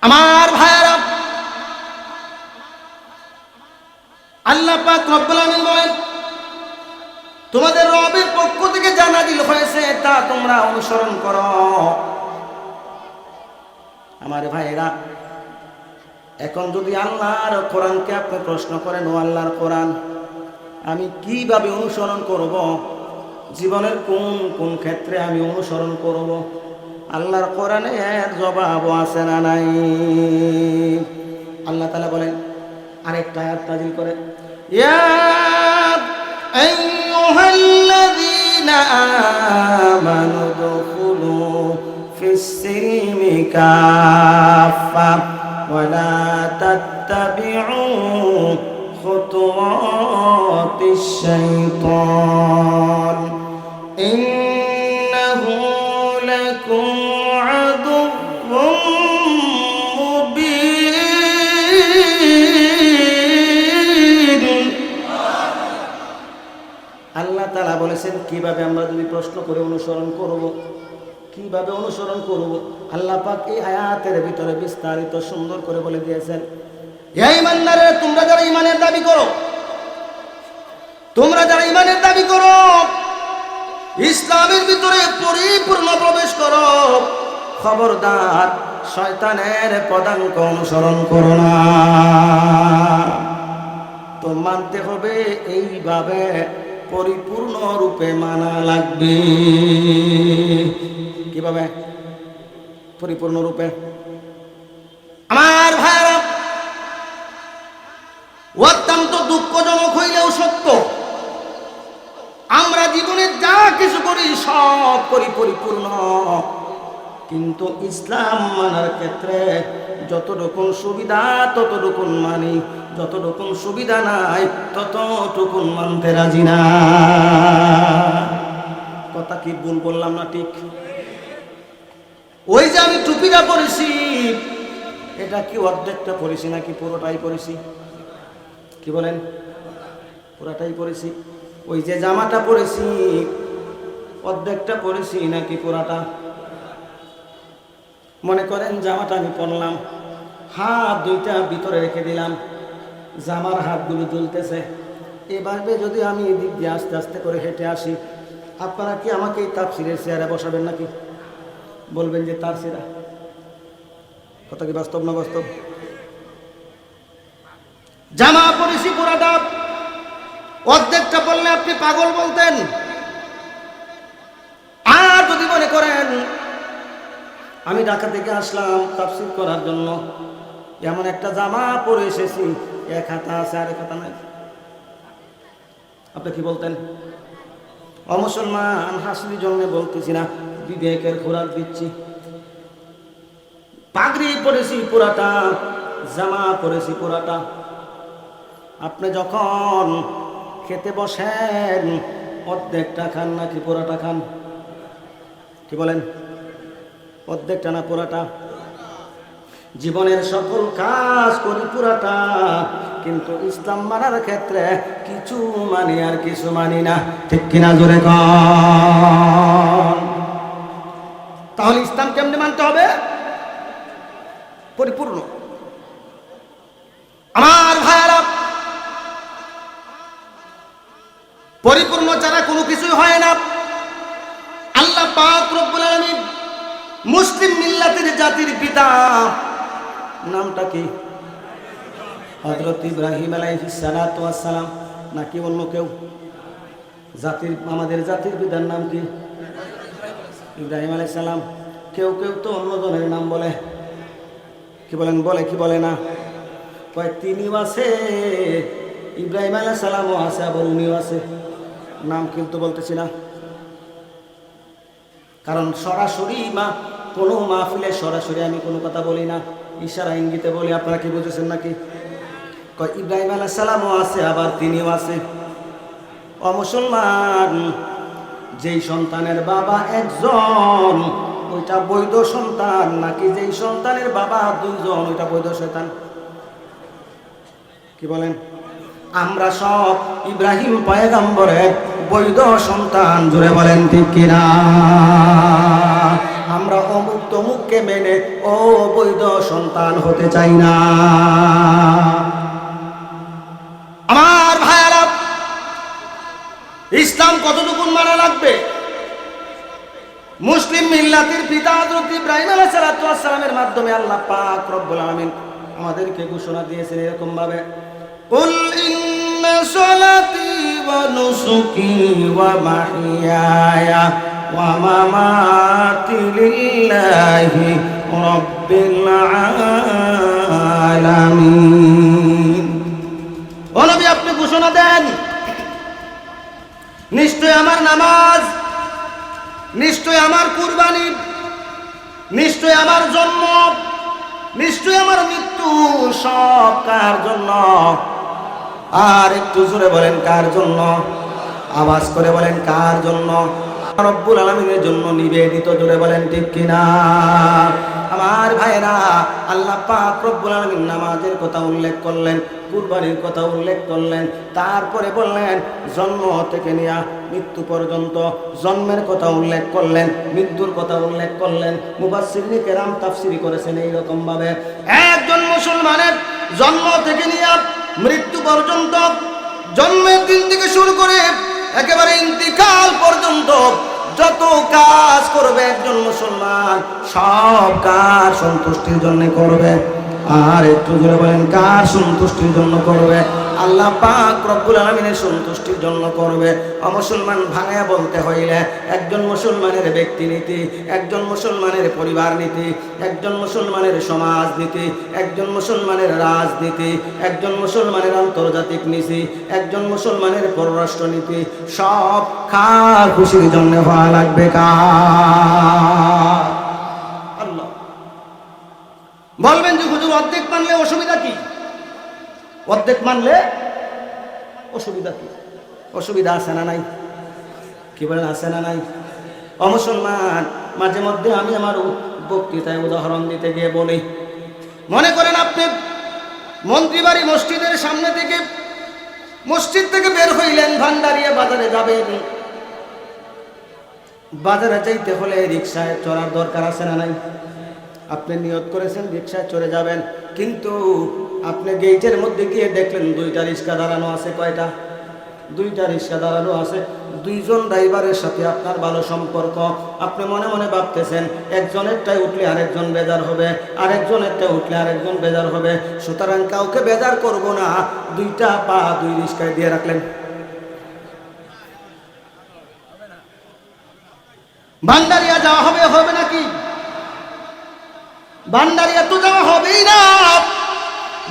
S1: আমার ভাইরা, আল্লাহ পাক রব্বুল আমিন বলেন, তোমাদের রবের পক্ষ থেকে যা নাজিল হয়েছে তা তোমরা অনুসরণ করো। আমার ভাইরা, এখন যদি আল্লাহর কোরআনকে আপনি প্রশ্ন করেন, ও আল্লাহর কোরআন আমি কিভাবে অনুসরণ করব, জীবনের কোন কোন ক্ষেত্রে আমি অনুসরণ করব, আল্লাহর কোরআনে এর জবাব আছে না নাই? আল্লাহ তাআলা বলেন, আরেকটা আয়াত নাযিল করে, ইয়া আইয়ুহাল্লাযীনা আমানু দুখুলু ফিস-সিলমি কাফা ওয়া লা তাত্তাবিউ খুতুওয়াতিশ শাইতান ইন্নাহু লাকুম আদুউম মুবিন। আল্লাহ তাআলা বলেছেন, কিভাবে আমরা যদি প্রশ্ন করে অনুসরণ করব, কিভাবে অনুসরণ করব, আল্লাহ পাক এই আয়াতের ভিতরে বিস্তারিত সুন্দর করে বলে দিয়েছেন। হে ঈমানদারেরা, তোমরা যারা ঈমানের দাবি করো, তোমরা যারা ঈমানের দাবি করো, ইসলামের ভিতরে পরিপূর্ণ প্রবেশ করো, খবরদার শয়তানের পদাঙ্ক অনুসরণ করো না। তো মানতে হবে, এইভাবে পরিপূর্ণ রূপে মানা লাগবে। কিভাবে পরিপূর্ণ রূপে? আমার ভাইরা, অত্যন্ত দুঃখজনক হইলেও সত্য, আমরা জীবনে যা কিছু করি সব করি পরিপূর্ণ, কিন্তু ইসলাম মানার ক্ষেত্রে যতটুকুন সুবিধা ততটুকুন মানি, যতটুকুন সুবিধা নাই ততটুকুন মানতে রাজি না। কথা কি ভুল বললাম না? ঠিক। ওই যে আমি টুপিটা পরেছি, এটা কি অর্ধেকটা পরেছি নাকি পুরোটাই পরেছি? কি বলেন? পুরোটাই পরেছি। ওই যে জামাটা পরেছি, অর্ধেকটা পরেছি নাকি পুরাটা? মনে করেন জামাটা আমি পরলাম, হাত দুইটা ভিতরে রেখে দিলাম, জামার হাতগুলো ঝুলতেছে, এভাবে যদি আমি এদিক দিয়ে আস্তে আস্তে করে হেঁটে আসি, আপনারা কি আমাকে এই তাফসীরের চেয়ারে বসাবেন নাকি? বলবেন যে তার সিরা। কথা কি বাস্তব না বাস্তব? জামা পরেছি পুরাটা, অর্ধেকটা বললে আপনি পাগল বলতেন। আর যদি মনে করেন আমি ঢাকা থেকে আসলাম তাফসীর করার জন্য, এমন একটা জামা পরে এসেছি, এক হাতা আছে আর এক হাতা নাই, আপনি কি বলতেন? অমুসলমান হাসির জন্য বলতেছি না, বিবেকের খোরাক দিচ্ছি। পাগড়ি পরেছি পুরাটা, জামা পরেছি পুরাটা। আপনি যখন খেতে বসেন অর্ধেকটা খান নাকি পুরাটা খান? কি বলেন? অর্ধেকটা না পুরাটা? জীবনের সকল কাজ করি পুরাটা, কিন্তু ইসলাম মানার ক্ষেত্রে কিছু মানি আর কিছু মানি না। ঠিক কিনা জোরে কন? তাহলে ইসলাম কেমনে মানতে হবে? পরিপূর্ণ। আমার ভাইয়েরা, পরিপূর্ণ ছাড়া কোনো কিছুই হয় না। আল্লাহ পাক রব্বুল আলামিন মুসলিম মিল্লাতের জাতির পিতা, নামটা কি? হযরত ইব্রাহিম আলাইহিস সালাতু ওয়াস সালাম, নাকি অন্য কেউ? জাতির, আমাদের জাতির পিতার নাম কি? ইব্রাহিম আলাইহিস সালাম। কেউ কেউ তো অন্য জনের নাম বলে। কি বলেন? বলে কি বলে না? কয় তিনিও আছে, ইব্রাহিম আলাইহিস সালামও আছে, আবার উনিও আছে। নাম কিন্তু বলতেছি না, কারণ সরাসরি কোনো মাহফিলে সরাসরি আমি কোনো কথা বলি না, ইশারা ইঙ্গিতে বলি। আপনারা কি বুঝেছেন নাকি? কয় ইব্রাহিম আলাইহিস সালামও আছে, আবার তিনিও আছে। অমুসলমান, যেই সন্তানের বাবা একজন ওইটা বৈধ সন্তান, নাকি যেই সন্তানের বাবা দুইজন ওইটা বৈধ শয়তান? কি বলেন? আমরা সব ইব্রাহিম পয়গম্বরের বৈধ সন্তান। জোরে বলেন ঠিক কিনা? আমরা অমুক তমুককে মেনে ও বৈধ সন্তান হতে চাই না। আমার ভাইয়েরা, ইসলাম কতটুকু মানা লাগবে? মুসলিম মিল্লাতের পিতা হযরত ইব্রাহিম আলাইহিস সালাতু ওয়াস সালামের মাধ্যমে আল্লাহ পাক রব্বুল আলামিন আমাদেরকে ঘোষণা দিয়েছেন এরকম ভাবে, কুল ইন্না সলাতি ওয়া নুসুকি ওয়া মাহইয়ায়া ওয়া মামাতি লিল্লাহি রাব্বিল আলামিন। ও নবী, আপনি ঘোষণা দেন, নিশ্চয় আমার নামাজ, নিশ্চয় আমার কুরবানি, নিশ্চয় আমার জন্ম, নিশ্চয় আমার মৃত্যু, সব কার জন্য? আর একটু জোরে বলেন, কার জন্য? আওয়াজ করে বলেন, কার জন্য? রব্বুল আলামিনের জন্য নিবেদিত। জোরে বলেন ঠিক কিনা? আমার ভাইরা, আল্লাহ পাক রব্বুল আলামিন নামাজের কথা উল্লেখ করলেন, কুরবানির কথা উল্লেখ করলেন, তারপরে বললেন জন্ম থেকে নিয়ে মৃত্যু পর্যন্ত। জন্মের কথা উল্লেখ করলেন, মৃত্যুর কথা উল্লেখ করলেন। মুফাসসিরিনে কেরাম তাফসীর করেছেন এইরকম ভাবে, একজন মুসলমানের জন্ম থেকে নিয়ে মৃত্যু পর্যন্ত, জন্মের দিন থেকে শুরু করে একেবারে ইন্তিকাল পর্যন্ত যত কাজ করবে একজন মুসলমান, সব কাজ সন্তুষ্টির জন্য করবে। আর একটু জোরে বলেন, কার সন্তুষ্টির জন্য করবে? আল্লাহ পাক রব্বুল আলামিনের সন্তুষ্টির জন্য করবে। অমুসলমান ভাঙায়া বলতে হইলে একজন মুসলমানের ব্যক্তি নীতি, একজন মুসলমানের পরিবার নীতি, একজন মুসলমানের সমাজ নীতি, একজন মুসলমানের রাজনীতি, একজন মুসলমানের আন্তর্জাতিক নীতি, একজন মুসলমানের পররাষ্ট্র নীতি, সব কার খুশির জন্য হওয়া লাগবে? কার? আল্লাহ। বলবেন যে হুজুর অর্ধেক মানলে অসুবিধা কি? অর্ধেক মানলে অসুবিধা কি? অসুবিধা আছে না নাই? কি বলেন, আছে না নাই? অমুসলমান, মাঝে মধ্যে আমি আমার বক্তৃতায় উদাহরণ দিতে গিয়ে বলি, মনে করেন আপনি মন্ত্রীবাড়ি মসজিদের সামনে থেকে, মসজিদ থেকে বের হইলেন, ভান্ডারিয়া বাজারে যাবেন। বাজারে যাইতে হলে রিকশায় চড়ার দরকার আছে না নাই? আপনি নিয়ত করেছেন রিকশায় চড়ে যাবেন, কিন্তু আপনি গেটের মধ্যে গিয়ে দেখলেন দুইটা রিক্সা দাঁড়ানো আছে। কয়টা? দুইটা রিক্সা দাঁড়ানো আছে। দুইজন ড্রাইভারের সাথে আপনার ভালো সম্পর্ক। আপনি মনে মনে ভাবতেছেন একজনেরটাই উঠলে আরেকজন বেজার হবে, আরেকজনেরটা উঠলে আরেকজন বেজার হবে, সুতরাং কাউকে বেজার করব না, দুইটা পা দুই রিক্সায় দিয়ে রাখলেন। ভান্ডারিয়া যাওয়া হবে, হবে নাকি? ভান্ডারিয়া তো যাওয়া হবেই না,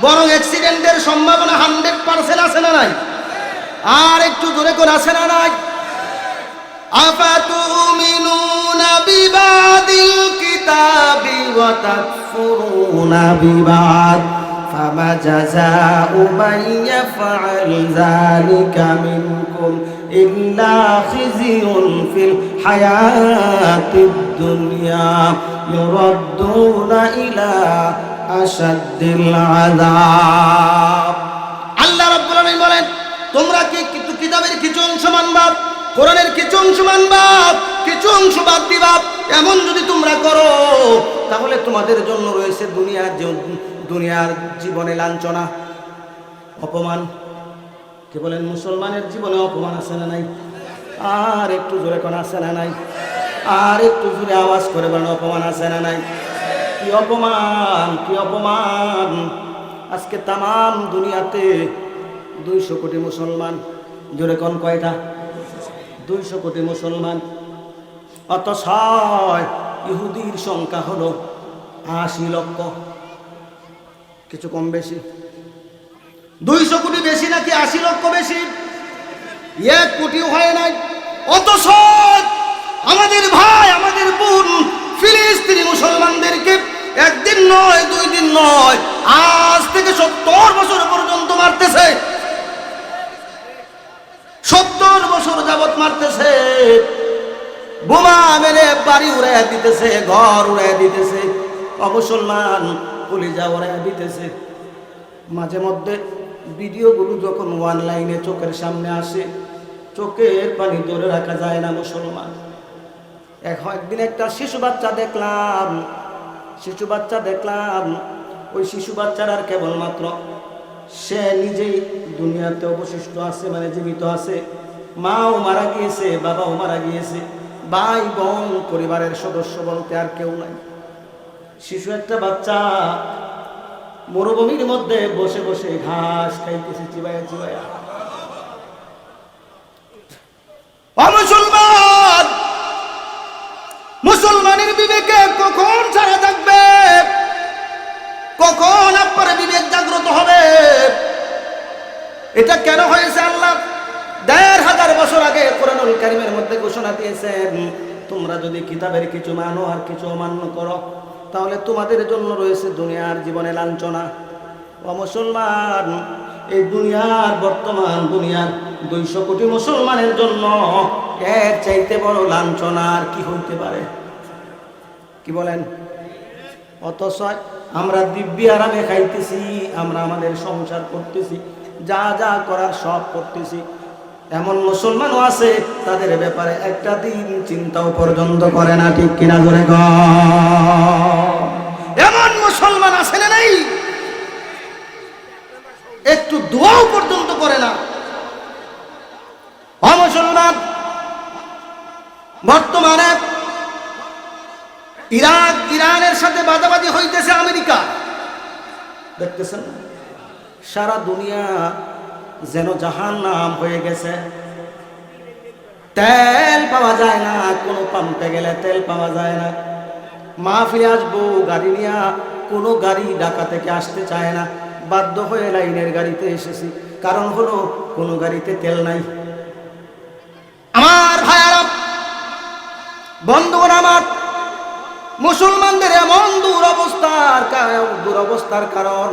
S1: বরং অ্যাক্সিডেন্টের সম্ভাবনা 100% আছে না নাই? আর একটু জোরে করে আছে না নাই? আফাতুমিনুনা বিবাদিল কিতাবি ওয়া তাকফুরুনা বিবাদ ফামা জাযাউ মান ইয়াফআল যালিকা মিনকুম ইল্লা খিজিয়ুন ফিল হায়াতিদ দুনিয়া ইউরাদ্দুনা ইলা আশাদ্দিল আযাব। আল্লাহ রাব্বুল আলামিন বলেন, তোমরা কি কিতাবের কিছু অংশ মানবা, কোরআনের কিছু অংশ মানবা, কিছু অংশ বাদ দিবা, এমন যদি তোমরা করো তাহলে তোমাদের জন্য রয়েছে দুনিয়ার জীবনে লাঞ্ছনা, অপমান। কি বলেন? মুসলমানের জীবনে অপমান আছে না নাই? আর একটু জোরে কোন আছে না নাই? আর একটু জোরে আওয়াজ করে বলেন, অপমান আছে না নাই? কি অপমান, কি অপমান! আজকে তাম দুনিয়াতে 200 কোটি মুসলমান। জোরে কোন কয়টা? 200 কোটি মুসলমান। অথচ ইহুদির সংখ্যা হলো 80 লক্ষ, কিছু কম বেশি। 200 কোটি বেশি নাকি 80 লক্ষ বেশি? 1 কোটিও হয় নাই। অথচ আমাদের ভাই, আমাদের বোন ফিলিস্তিনি মুসলমানদেরকে একদিন নয়, 2 দিন নয়, আজ থেকে 70 বছর পর্যন্ত মারতেছে। 70 বছর যাবত মারতেছে, বোমা মেরে বাড়ি উড়াইয়া দিতেছে, ঘর উড়াইয়া দিতেছে, অমুসলমান কলিজা উড়াইয়া দিতেছে। মাঝে মধ্যে ভিডিওগুলো যখন অনলাইনে চোখের সামনে আসে, চোখের পানি ধরে রাখা যায় না মুসলমান। একদিন একটা শিশু বাচ্চা দেখলাম, ওই শিশু বাচ্চাটার কেবলমাত্র সে নিজেই দুনিয়াতে অবশিষ্ট আছে, মানে জীবিত আছে। মাও মারা গিয়েছে, বাবাও মারা গিয়েছে, ভাই বোন পরিবারের সদস্য বলতে আর কেউ নাই। শিশু একটা বাচ্চা মরুভূমির মধ্যে বসে বসে ঘাস খাইতেছে, চিবাইয়া চিবাইয়া। মুসলমান, মুসলমানের বিবেকে কখন ছাড়া থাকবে? কখন আপনার বিবেক জাগ্রত হবে? এটা কেন হয়েছে? আল্লাহ 1500 বছর আগে কোরআনুল কারীমের মধ্যে ঘোষণা দিয়েছেন, তোমরা যদি কিতাবের কিছু মানো আর কিছু অমান্য করো তাহলে তোমাদের জন্য রয়েছে দুনিয়ার জীবনে লাঞ্ছনা। ও মুসলমান, এই দুনিয়ার বর্তমান দুনিয়ার 200 কোটি মুসলমানের জন্য এর চাইতে বড় লাঞ্ছনা আর কি হইতে পারে? কি বলেন? অথচ আমরা দিব্যি আরামে খাইতেছি, আমরা আমাদের সংসার করতেছি, যা যা করার সব করতেছি। এমন মুসলমানও আছে তাদের ব্যাপারে একটা দিন চিন্তাও পর্যন্ত করে না, ঠিক কিনা জোরে গো? এমন মুসলমান আছে না নাই? একটু দোয়াও পর্যন্ত করে না। মুসলমান, বর্তমানে ইরানের সাথে বাদাবাদি হইতেছে আমেরিকা, দেখতেছেন? সারা দুনিয়া যেন জাহান্নাম হয়ে গেছে। তেল পাওয়া যায় না, কোনো পাম্পে গেলে তেল পাওয়া যায় না। মাহফিলে আসবো গাড়ি নিয়ে, কোনো গাড়ি ঢাকা থেকে আসতে চায় না, বাধ্য হয়ে লাইনের গাড়িতে এসেছি। কারণ হলো কোনো গাড়িতে তেল নাই। আমার ভাইয়ারা, বন্ধুগণ আমার, মুসলমানদের এমন দুরবস্থার কারণ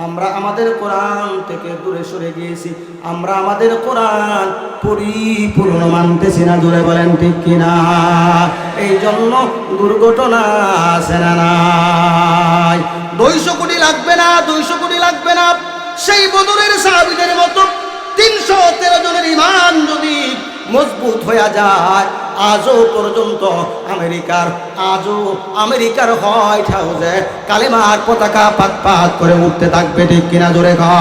S1: আমরা আমাদের কোরআন থেকে দূরে সরে গিয়েছি। আমরা আমাদের কোরআন পরিপূর্ণ মানতেছি না, জোরে বলেন ঠিক কিনা? এই জন্য দুর্ঘটনা আছে না নাই? 200 কোটি লাগবে না, 200 কোটি লাগবে না। সেই বদরের সাহাবীদের মতো 313 জনের ঈমান যদি মজবুত হয়ে যায়, আজও পর্যন্ত আমেরিকার হোয়াইট হাউসে কালেমার পতাকা পাত পাত করে উঠতে থাকবে, ঠিক কিনা জোরে গো?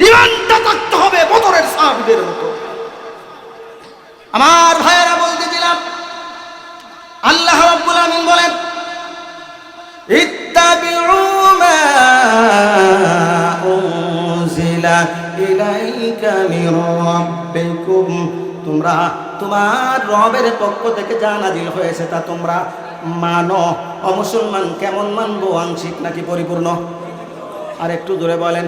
S1: ঈমানটা থাকতে হবে বদরের সাহাবীদের মতো। আমার ভাইয়েরা, বলতেছিলাম আল্লাহ রাব্বুল আমিন বলেন, ইত্তাবিউ মা উনজিলা ইলাইকা মির রাব্বিকুম, তোমরা তোমার রবের পক্ষ থেকে যা নাজিল হয়েছে তা তোমরা মানো। অমুসলমান কেমন মানবো, আংশিক নাকি পরিপূর্ণ? আর একটু জোরে বলেন,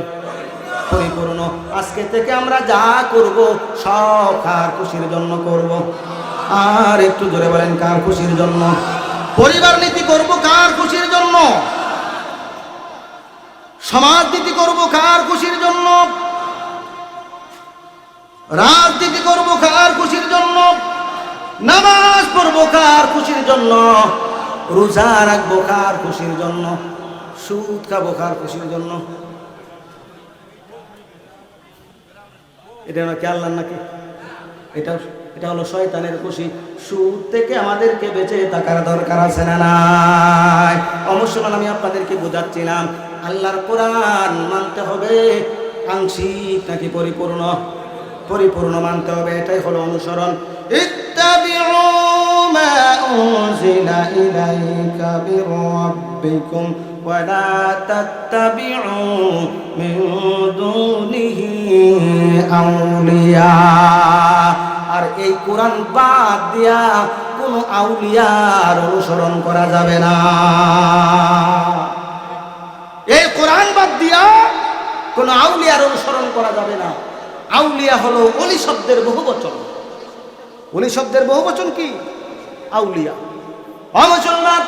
S1: পরিপূর্ণ। আজকে থেকে আমরা যা করব সব কার খুশির জন্য করব। আর একটু জোরে বলেন, কার খুশির জন্য? পরিবার নীতি করব কার খুশির জন্য? সমাজ নীতি করব কার খুশির জন্য? রাজনীতি করব কার খুশির জন্য? নামাজ পড়ব কার খুশির জন্য? রোজা রাখবো কার খুশির জন্য? সুদ খাবো কার খুশির জন্য? এটা নাকি আল্লাহ নাকি? এটা হলো শয়তানের খুশি। সুদ থেকে আমাদেরকে বেঁচে থাকার দরকার আছে না নাই? অবশ্যই আমি আপনাদেরকে বোঝাচ্ছিলাম, আল্লাহর কোরআন মানতে হবে আংশিক নাকি পরিপূর্ণ? পরিপূর্ণ মানতে হবে, এটাই হলো অনুসরণ। ইত্তাবিউ মা উনজিলা ইলাইকা মির রাব্বিকুম ওয়া লা তাত্তাবিউ মিন দুনিহি আউলিয়া। আর এই কোরআন বাদ দিয়া কোনো আউলিয়ার অনুসরণ করা যাবে না। এই কোরআন বাদ দিয়া কোনো আউলিয়ার অনুসরণ করা যাবে না। আউলিয়া হলো ওলি শব্দের বহুবচন। ওলি শব্দের বহুবচন কি? আউলিয়া। মুসলমান,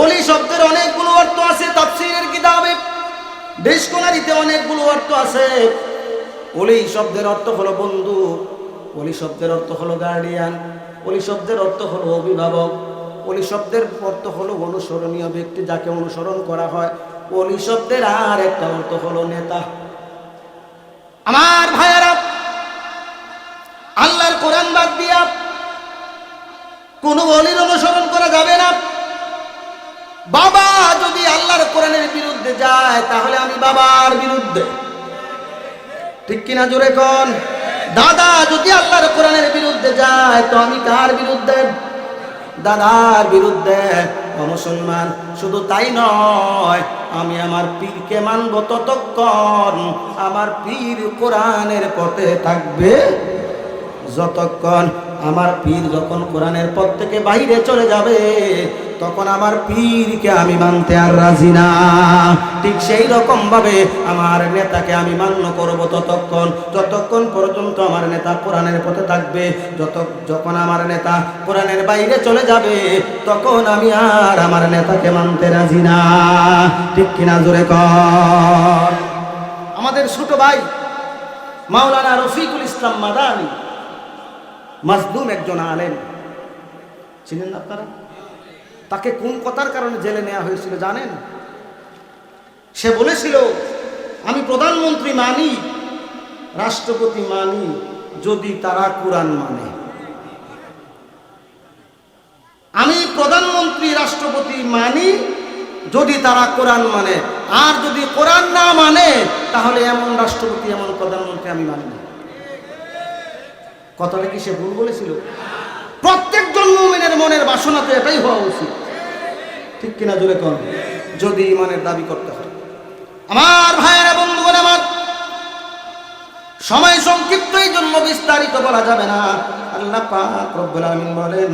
S1: ওলি শব্দের অনেকগুলো অর্থ আছে। তাফসীরের কিতাবে ডিকশনারিতে অনেকগুলো অর্থ আছে। ওলি শব্দের অর্থ হলো বন্ধু, ওলি শব্দের অর্থ হলো গার্ডিয়ান, ওলি শব্দের অর্থ হলো অভিভাবক, ওলি শব্দের অর্থ হলো অনুসরণীয় ব্যক্তি, যাকে অনুসরণ করা হয়। ওলি শব্দের আর একটা অর্থ হলো নেতা। আমার ভাইয়েরা, আল্লাহর কোরআন বাদ দিয়া কোনো ওলির অনুসরণ করা যাবে না। বাবা যদি আল্লাহর কোরআনের বিরুদ্ধে যায় তাহলে আমি বাবার বিরুদ্ধে, ঠিক কিনা জোরে কোন? দাদা যদি আল্লাহর কোরআনের বিরুদ্ধে যায় তো আমি কার বিরুদ্ধে? দাদার বিরুদ্ধে। মুসলমান, শুধু তাই নয়, আমি আমার পীরকে মানব ততক্ষণ আমার পীর কোরআনের পথে থাকবে। যতক্ষণ আমার পীর যখন কোরআনের পথ থেকে বাইরে চলে যাবে তখন আমার পীরকে আমি মানতে আর রাজি না। ঠিক সেই রকম ভাবে আমার নেতাকে আমি মান্য করব যতক্ষণ পর্যন্ত আমার নেতা কোরআনের পথে থাকবে। যখন আমার নেতা কোরআনের বাইরে চলে যাবে তখন আমি আর আমার নেতাকে মানতে রাজি না। ঠিক কিনা জোরে কর? আমাদের ছোট ভাই মাওলানা রফিকুল ইসলাম মাদানী মাজলুম একজন আলেম, চিনেন না আপনারা? তাকে কোন কথার কারণে জেলে নেওয়া হয়েছিল জানেন? সে বলেছিল, আমি প্রধানমন্ত্রী মানি, রাষ্ট্রপতি মানি যদি তারা কোরআন মানে। আমি প্রধানমন্ত্রী রাষ্ট্রপতি মানি যদি তারা কোরআন মানে, আর যদি কোরআন না মানে তাহলে এমন রাষ্ট্রপতি এমন প্রধানমন্ত্রী আমি মানি না। কথাটা কি সে ভুল বলেছিল? প্রত্যেকজন মুমিনের মনের বাসনা তো এটাই হওয়া উচিত, ঠিক কিনা জোরে কোন? যদি ইমানের দাবি করতে হয়। আমার ভাইয়েরা, বন্ধুগণ আমার, সময় সংক্ষিপ্ত, এই জন্য বিস্তারিত বলা যাবে না। আল্লাহ পাক রব্বুল আলামিন বলেন,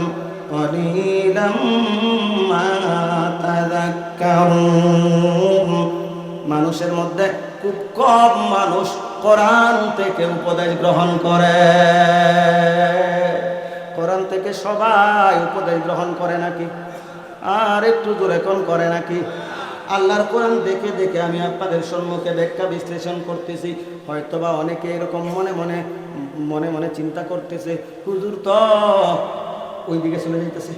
S1: ক্বালিলাম মা তাযাক্কারুন। মানুষের মধ্যে খুব কম মানুষ কোরআন থেকে উপদেশ গ্রহণ করে। কোরআন থেকে সবাই উপদেশ গ্রহণ করে নাকি? আর একটু জোরে কোন করে নাকি? আল্লাহর কোরআন দেখে দেখে আমি আপনাদের সম্মুখে ব্যাখ্যা বিশ্লেষণ করতেছি। হয়তোবা অনেকে এরকম মনে মনে চিন্তা করতেছে, হুজুর তো ওই দিকে চলে যাইতেছে।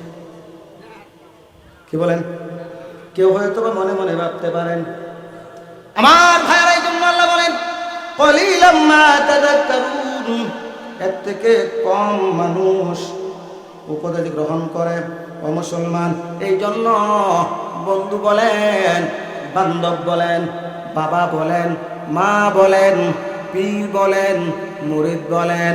S1: কি বলেন? কেউ হয়তোবা মনে মনে ভাবতে পারেন। আমার ভাইয়েরা, এই জন্য আল্লাহ বলেন, ক্বালিলাম মা তাযাক্কারুন। এর থেকে কম মানুষ উপদেশ গ্রহণ করে। ও মুসলমান, এই জন্য বন্ধু বলেন, বান্ধব বলেন, বাবা বলেন, মা বলেন, পীর বলেন, মুরিদ বলেন,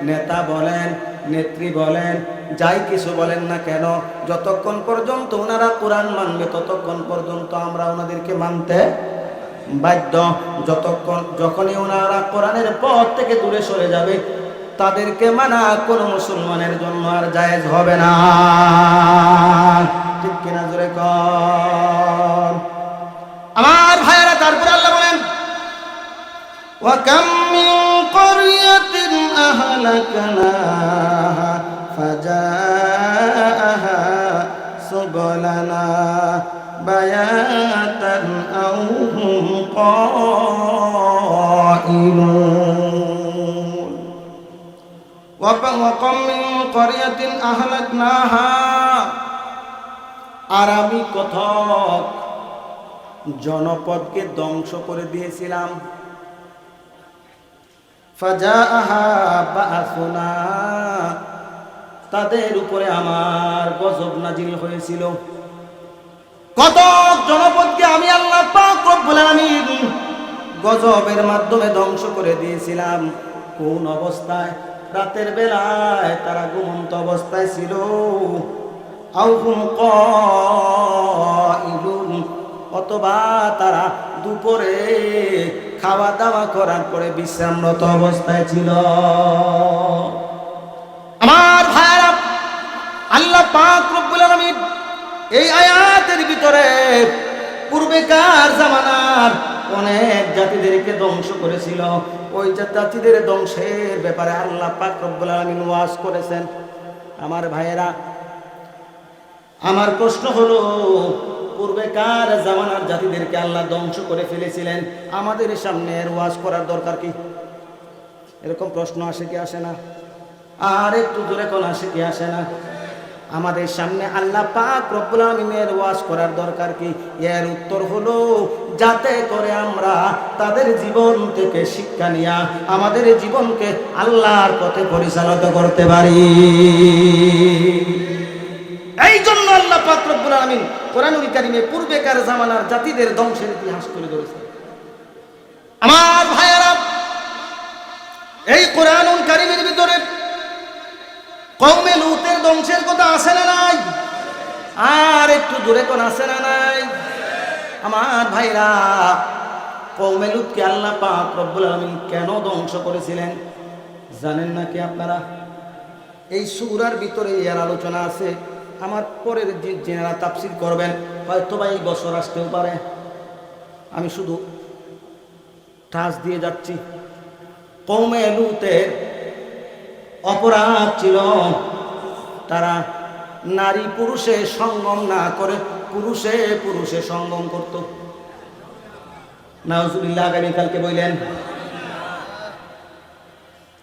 S1: নেতা বলেন, নেত্রী বলেন, যাই কিছু বলেন না কেন, যতক্ষণ পর্যন্ত ওনারা কোরআন মানবে ততক্ষণ পর্যন্ত আমরা ওনাদেরকে মানতে বাধ্য। যখনই ওনারা কোরআনের পথ থেকে দূরে সরে যাবে তাদেরকে মানা কোনো মুসলমানের জন্য আর জায়েজ হবে না। ঠিক কিনা জোরে কর আমার ভাইয়েরা। তারপর আল্লাহ বলেন وَكَمْ مِنْ قَرْيَةٍ أَهْلَكْنَاهَا فَجَاءَهَا سُبُلَنَا بَيَاتًا أَوْ هُمْ قَائِلُونَ وَكَمْ مِنْ قَرْيَةٍ أَهْلَكْنَاهَا আর আমি কথক জনপদকে ধ্বংস করে দিয়েছিলাম। ফাজাআহা বাআসুনা তাদের উপরে আমার গজব নাজিল হয়েছিল। কত জনপদকে আমি আল্লাহ পাক রব্বুল আলামিন গজবের মাধ্যমে ধ্বংস করে দিয়েছিলাম। কোন অবস্থায়? রাতের বেলায় তারা ঘুমন্ত অবস্থায় ছিল। আও হুম কাইলুন অথবা তারা দুপুরে খাওয়া দাওয়া করার পরে বিশ্রামরত অবস্থায় ছিল। আমার ভাইরা, আল্লাহ পাক রব্বুল আলামিন এই আয়াতের ভিতরে পূর্বেকার জামানার অনেক জাতিদেরকে ধ্বংস করেছিল। ওই জাতিদের ধ্বংসের ব্যাপারে আল্লাহ পাক রব্বুল আলামিন ওয়াজ করেছেন। আমার ভাইয়েরা, আমার প্রশ্ন হলো, পূর্বেকার জামানার জাতিদেরকে আল্লাহ ধ্বংস করে ফেলেছিলেন, আমাদের সামনে এর ওয়াজ করার দরকার কি? এরকম প্রশ্ন আসে কি আসে না? আর একটু দূরে কোন আসে কি আসে না? আমাদের সামনে আল্লাহ পাক রব্বুল আলামিনের ওয়াজ করার দরকার কি? এর উত্তর হলো, যাতে করে আমরা তাদের জীবন থেকে শিক্ষা নিয়ে আমাদের জীবনকে আল্লাহর পথে পরিচালিত করতে পারি। এই জন্য আল্লাহ পাক রব্বুল আলামিন কোরআনুল কারীমে পূর্বেকার জামানার জাতিদের ধ্বংসের ইতিহাস তুলে ধরেছেন। আমার ভাইয়েরা, এই কোরআনুল কারীমের ভিতরে কওমে লূতের ধ্বংসের কথা আছে না নাই? আর একটু জোরে কোন আছে না নাই? আমার ভাইরা, কওমে লূতকে আল্লাহ পাক রব্বুল আলামিন কেন ধ্বংস করেছিলেন জানেন নাকি আপনারা? এই সূরার ভিতরে এর আলোচনা আছে। আমার পরের যারা তাফসীর করবেন হয়তো বা এই বছর আসতেও পারে। আমি শুধু টাচ দিয়ে যাচ্ছি। কওমে লূতের অপরাধ ছিল, তারা নারী পুরুষে সঙ্গম না করে পুরুষে পুরুষে সঙ্গম করত। নাউজুবিল্লাহ, আগামীকালকে বললেন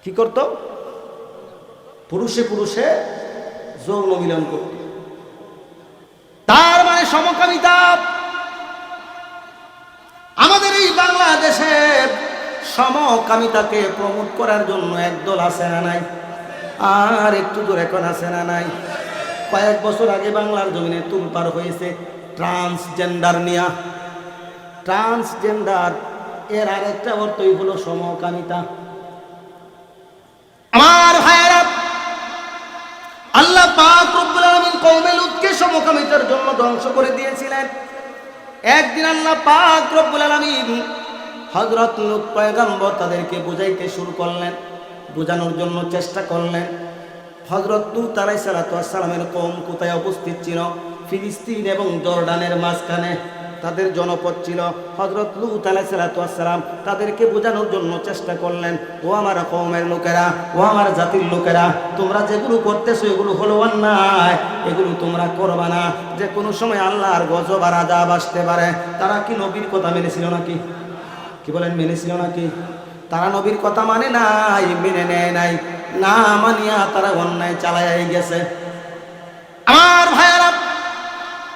S1: কি করত? পুরুষে পুরুষে যৌন মিলন করত। তার মানে সমকামিতা। আমাদের এই বাংলাদেশে সমকামিতাকে প্রমোট করার জন্য একদল আছে না নাই? আর একটু দূরে এখন আছে না নাই? কয়েক বছর আগে বাংলার জমিনে তুলপাড় হয়েছে ট্রান্সজেন্ডার নিয়া। ট্রান্সজেন্ডার এর আরেকটা অর্থই হলো সমকামিতা। আমার ভাইয়েরা, আল্লাহ পাক রব্বুল আলামিন কওমে লূতকে সমকামিতার জন্য ধ্বংস করে দিয়েছিলেন। একদিন আল্লাহ পাক রব্বুল আলামিন হযরত লূত পয়গম্বর তাদেরকে বুঝাইতে শুরু করলেন, বোঝানোর জন্য চেষ্টা করলেন। হযরত লূত আলাইহিস সালাতু ওয়াস সালামের কওম কোথায় উপস্থিত ছিল? ফিলিস্তিন এবং জর্ডানের মাঝখানে তাদের জনপদ ছিল। হযরত লূত আলাইহিস সালাতু ওয়াস সালাম তাদেরকে বোঝানোর জন্য চেষ্টা করলেন, ও আমার কওমের লোকেরা, ও আমার জাতির লোকেরা, তোমরা যেগুলো করতেছো এগুলো হলো অন্যায়, এগুলো তোমরা করবা না। যে কোনো সময় আল্লাহর গজব আর আযাব আসতে পারে। তারা কি নবীর কথা মেনেছিল নাকি? কি বলেন, মেনেছিল নাকি? তারা নবীর কথা মানে নাই, মেনে নেয় নাই। না মানিয়া তারা অন্যায় চালায় গেছে। আমার ভাইয়েরা,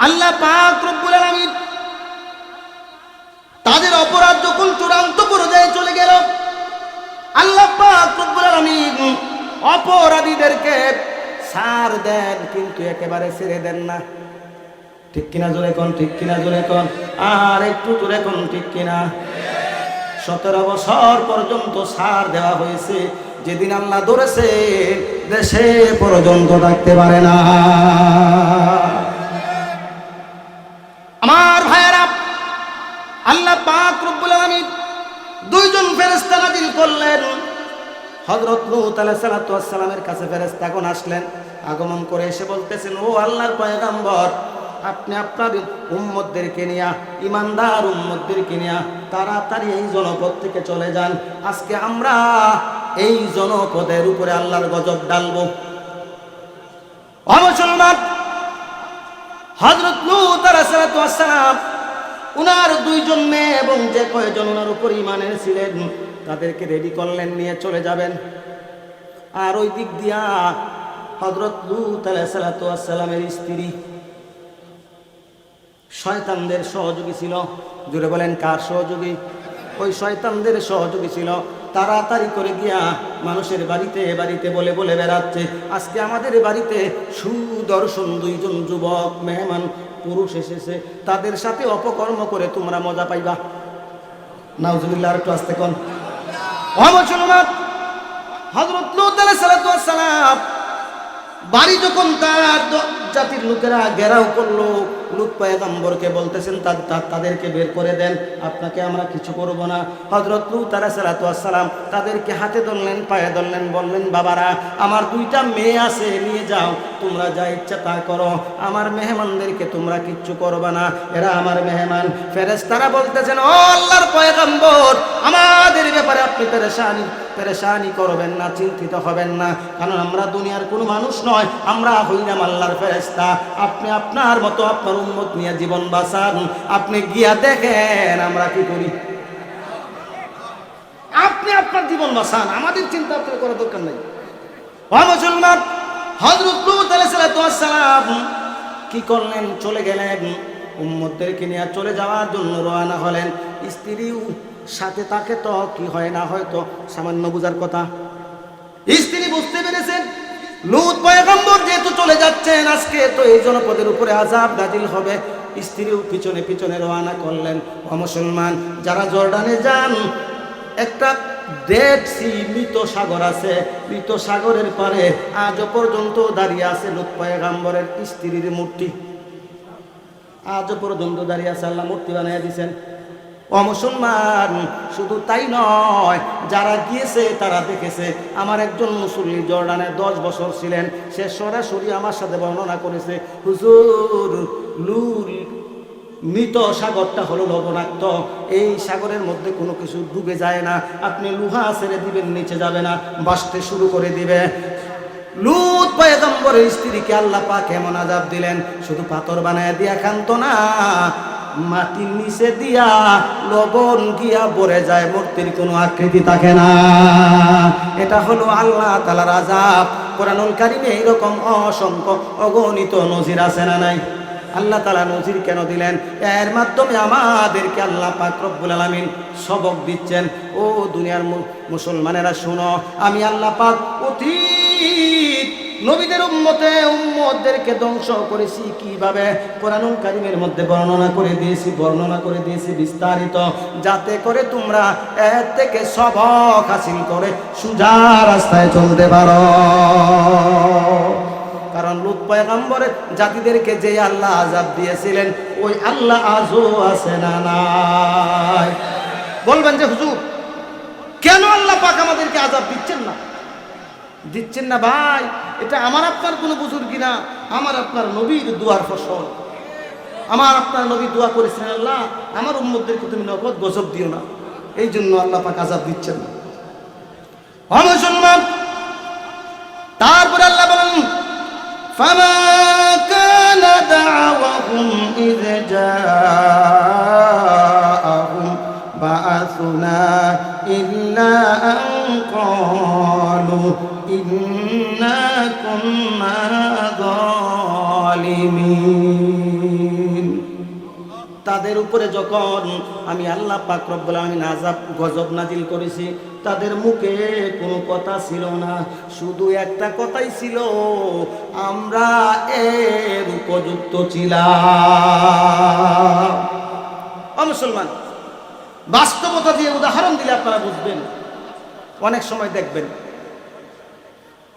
S1: আল্লাহ পাক রব্বুল আলামিন তাদের অপরাধ যখন চূড়ান্ত পর্যায়ে চলে গেল, আল্লাহ পাক রব্বুল আলামিন অপরাধীদেরকে ছাড় দেন, কিন্তু একেবারে ছেড়ে দেন না। ঠিক কিনা জোরে কোন? ঠিক কিনা জোরে কোন? আর একটু জোরে কোন? ঠিক কিনা? 17 বছর পর্যন্ত ছাড় দেওয়া হয়েছে। যেদিন আল্লাহ ধরেছে দেশে পর্যন্ত থাকতে পারে না। আমার ভাইয়েরা, আল্লাহ পাক রব্বুল আলামিন দুইজন ফেরেশতা নাযিল করলেন। হযরত লূত আলাইহিস সালামের কাছে ফেরেশতাগণ আসলেন, আগমন করে এসে বলতেছেন, ও আল্লাহর পয়গম্বর, আপনি আপনার উম্মতদেরকে নিয়া, ইমানদার উম্মতদেরকে নিয়া তাড়াতাড়ি এই জনপদ থেকে চলে যান। আজকে আমরা এই জনপদের উপরে আল্লাহর গজব ডালবো। ও মুসলমান, হযরত লূত আলাইহিস সালাম উনার দুইজন মেয়ে এবং যে কয়জন উনার উপর ঈমানের ছিলেন তাদেরকে রেডি করলেন, নিয়ে চলে যাবেন। আর ওই দিক দিয়া হযরত লূত আলাইহিস সালামের স্ত্রী শয়তানদের সহযোগী ছিল। জুড়ে বলেন, কার সহযোগী? ওই শয়তানদের সহযোগী ছিল। তাড়াতাড়ি করে গিয়া মানুষের বাড়িতে বাড়িতে বলে বলে বেড়াচ্ছে, আজকে আমাদের বাড়িতে সুদর্শন দুইজন যুবক মেহমান পুরুষ এসেছে, তাদের সাথে অপকর্ম করে তোমরা মজা পাইবা। নাউজুবিল্লাহ। একটু আসতে কোন। ও মুসলমান, হযরত লূত আলাইহিস সালাম বাড়ি যখন তার জাতির লোকেরা ঘেরাও করলো, লূত পয়গম্বরকে বলতেছেন তাদেরকে বের করে দেন, আপনাকে আমরা কিছু করব না। হযরত লূত আলাইহিস সালাম তাদেরকে হাতে ধরলেন, পায়ে ধরলেন, বললেন, বাবারা, আমার দুইটা মেয়ে আছে, নিয়ে যাও, তোমরা যা ইচ্ছা তা করো, আমার মেহমানদেরকে তোমরা কিচ্ছু করবে না, এরা আমার মেহমান। ফেরেশতারা বলতেছেন, ও আল্লাহর পয়গম্বর, আমাদের ব্যাপারে আপনি পেরেশানি করবেন না, চিন্তিত হবেন না, কারণ আমরা দুনিয়ার কোনো মানুষ নয়, আমরা হইলাম আল্লাহর ফেরেশতা। আপনি আপনার মতো আপনার উম্মত নিয়ে জীবন বাঁচান, আপনি গিয়া দেখেন আমরা কি করি। আপনি আপনার জীবন বাঁচান, আমাদের চিন্তা আপনার করার দরকার নাই। ও মুসলমান, হযরত লূত আলাইহিস সালাম কি করলেন? চলে গেলেন, উম্মতদেরকে নিয়ে চলে যাওয়ার জন্য রওনা হলেন। স্ত্রীও সাথে, তাকে তো কি হয় না হয়তো সামান্য বুঝার কথা। স্ত্রী বুঝতে পেরেছেন লূত পয়গম্বর যেহেতু চলে যাচ্ছেন, আজকে তো এই জনপদের উপরে আযাব নাযিল হবে। স্ত্রীও পিছনে পিছনে রওনা করলেন। ও মুসলমান, যারা জর্ডানে যান, একটা ডেড সি, মৃত সাগর আছে, মৃত সাগরের পারে আজও পর্যন্ত দাঁড়িয়ে আছে লূত পয়গম্বরের স্ত্রীর মূর্তি। আজও পর্যন্ত দাঁড়িয়ে আছে, আল্লাহ মূর্তি বানিয়ে দিয়েছেন। ও মুসলমান, শুধু তাই নয়, যারা গিয়েছে তারা দেখেছে। আমার একজন মুসল্লি জর্ডানে 10 বছর ছিলেন, সে সরাসরি আমার সাথে বর্ণনা করেছে, হুজুর, মৃত সাগরটা হলো লবণাক্ত, এই সাগরের মধ্যে কোনো কিছু ডুবে যায় না, আপনি লোহা ছেড়ে দিবেন, নিচে যাবে না, ভাসতে শুরু করে দিবে। লূত পয়গম্বরের স্ত্রীকে আল্লাহ পাক এমন আযাব দিলেন, শুধু পাথর বানায় দিয়া খান্ত না, মাটির নিচে দিয়া লবণ গিয়া ভরে যায়, মূর্তির কোনো আকৃতি থাকে না। এটা হলো আল্লাহ তাআলার আযাব। কোরআনুল কারীমে এইরকম অসংখ্য অগণিত নজির আছে না নাই? আল্লাহ তাআলা নজির কেন দিলেন? এর মাধ্যমে আমাদেরকে আল্লাহ পাক রব্বুল আলামিন সবক দিচ্ছেন। ও দুনিয়ার মুসলমানেরা শুনো, আমি আল্লাহ পাক অতীত নবীদের উম্মতদেরকে ধ্বংস করেছি কিভাবে, কোরআনুল কারীমের মধ্যে বর্ণনা করে দিয়েছি বিস্তারিত, যাতে করে তোমরা এর থেকে সবক হাসিল করে সোজা রাস্তায় চলতে পারো। কারণ লূত পয়গম্বরের জাতিদেরকে যে আল্লাহ আযাব দিয়েছিলেন, ওই আল্লাহ আজও আছে না নাই? বলবেন যে হুজুর, কেন আল্লাহ পাক আমাদেরকে আযাব দিচ্ছেন না? ভাই, এটা আমার আপনার কোনো বুজুর্গি না, আমার আপনার নবীর দুয়ার ফসল। আমার আপনার নবী দোয়া করেছেন, আল্লাহ আমার উম্মতদেরকে তুমি নগদ গজব দিও না, এই জন্য আল্লাহ পাক আযাব দিচ্ছেন না। ও মুসলমান, তারপরে আল্লাহ বলেন, ফামা কানা দাওয়াহুম ইয জাআহুম বাআসুনা ইল্লা আন ক্বালু ইন্না কুন্না যালিমিন। তাদের উপরে যখন আমি আল্লাহ পাক রব্বুল আলামিন আযাব গজব নাজিল করেছি, তাদের মুখে কোনো কথা ছিল না, শুধু একটা কথাই ছিল, আমরা এর উপযুক্ত ছিলাম। ও মুসলমান, বাস্তবতা দিয়ে উদাহরণ দিলে আপনারা বুঝবেন। অনেক সময় দেখবেন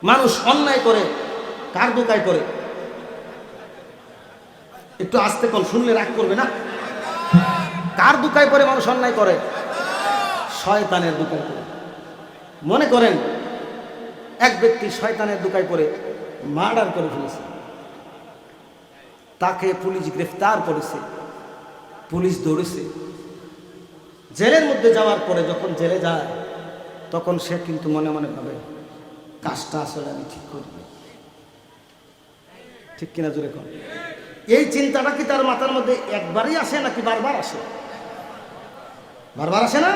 S1: মানুষ অন্যায় করে, কার দোকায় করে, একটু আস্তে কোন শুনলে রাগ করবে না? কার দোকায় পরে মানুষ অন্যায় করে? শয়তানের দোকায় করে। মনে করেন এক ব্যক্তি শয়তানের দুকায় পড়ে মার্ডার করে ফেলেছে, তাকে পুলিশ গ্রেফতার করেছে, পুলিশ ধরেছে। জেলের মধ্যে যাওয়ার পরে যখন জেলে যায় তখন সে কিন্তু মনে মনে ভাবে কাজটা আসলে আমি ঠিক করবো, ঠিক কিনা জোরে কর। এই চিন্তাটা কি তার মাথার মধ্যে একবারই আসে নাকি বারবার আসে? বারবার আসে না?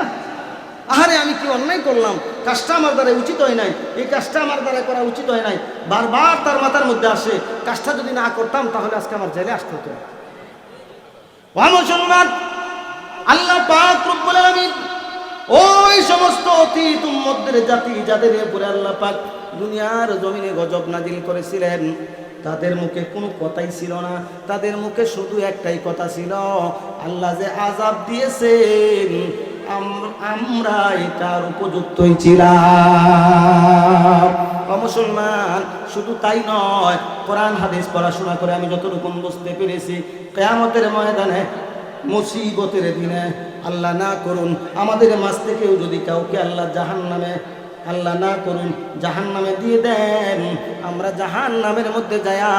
S1: আহারে আমি কি অন্যায় করলাম, কাজটা আমার দ্বারা উচিত হয় নাই, এই কাজটা আমার দ্বারা করা উচিত হয় নাই, বারবার তার মাথার মধ্যে আসে। কাজটা যদি না করতাম তাহলে আজকে আমার জেলে আসতে হতো। মুসলমান, আল্লাহ পাক রব্বুল আলামিন ওই সমস্ত অতীত উম্মতের জাতি যাদের উপরে আল্লাহ পাক দুনিয়ার জমিনে গজব নাজিল করেছিলেন, তাদের মুখে কোনো কথাই ছিল না, তাদের মুখে শুধু একটাই কথা ছিল, আল্লাহ যে আযাব দিয়েছেন আমরা এটার উপযুক্তই ছিলাম। মুসলমান, শুধু তাই নয়, কোরআন হাদিস পড়াশোনা করে আমি যতটুকু বুঝতে পেরেছি, কিয়ামতের ময়দানে মুসিবতের দিনে আল্লাহ না করুন আমাদের মাঝ থেকেও যদি কাউকে আল্লাহ আল্লাহ না করুন জাহান্নামে দিয়ে দেন, আমরা জাহান্নামের মধ্যে যায়া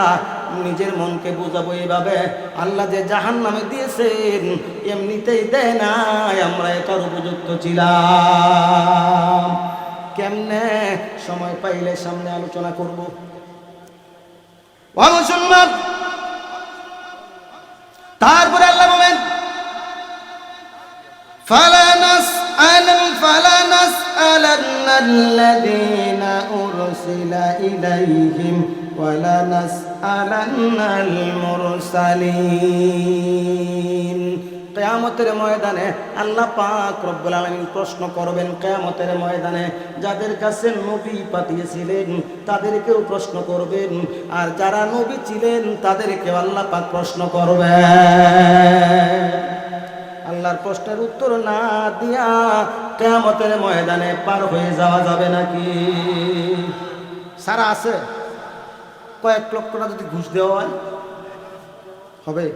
S1: নিজের মনকে বুঝাবো এইভাবে, আল্লাহ যে জাহান্নামে দিয়েছেন এমনিতেই দেয় নাই, আমরা এটার উপযুক্ত ছিলাম। কেমনে? সময় পাইলে সামনে আলোচনা করব। ও মুসলমান, তারপরে আল্লাহ বলেন فَلَنَسْأَلَنَّ الَّذِينَ أُرْسِلَ إِلَيْهِمْ وَلَنَسْأَلَنَّ الْمُرْسَلِينَ। কিয়ামতের ময়দানে আল্লাহ পাক রব্বুল আলামিন প্রশ্ন করবেন, কিয়ামতের ময়দানে যাদের কাছে নবী পাঠিয়েছিলেন তাদেরকেও প্রশ্ন করবেন, আর যারা নবী ছিলেন তাদেরকেও আল্লাহ পাক প্রশ্ন করবেন। আল্লাহর প্রশ্নের উত্তর না দিয়া কিয়ামতের ময়দানে পার হয়ে যাওয়া যাবে নাকি? সারা আছে কয়েক লক্ষ টাকা যদি ঘুষ দেওয়া হয় হবে?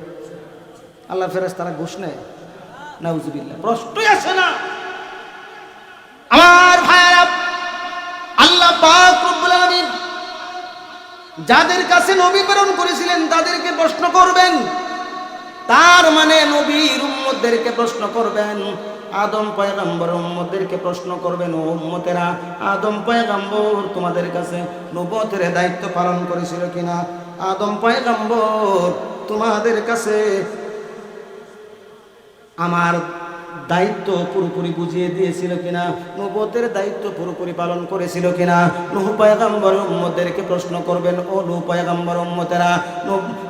S1: আল্লাহর ফেরেশতারা ঘুষ নেয়? নাউজুবিল্লাহ, প্রশ্নই আসে না। আমার ভাইরা, আল্লাহ পাক রব্বুল আলামিন যাদের কাছে নবী প্রেরণ করেছিলেন তাদেরকে প্রশ্ন করবেন, তার মানে নবীর উম্মতদেরকে প্রশ্ন করবেন, আদম পয়গম্বরের উম্মতদেরকে প্রশ্ন করবেন, ও উম্মতেরা, আদম পয়গম্বর তোমাদের কাছে নবুয়তের দায়িত্ব পালন করেছিল কিনা? আদম পয়গম্বর তোমাদের কাছে আমার দায়িত্ব পুরোপুরি বুঝিয়ে দিয়েছিল কিনা? নবুয়তের দায়িত্ব পুরোপুরি পালন করেছিল কিনা? নূহ পয়গম্বর উম্মতদেরকে প্রশ্ন করবেন, ও নূহ পয়গম্বর উম্মতেরা,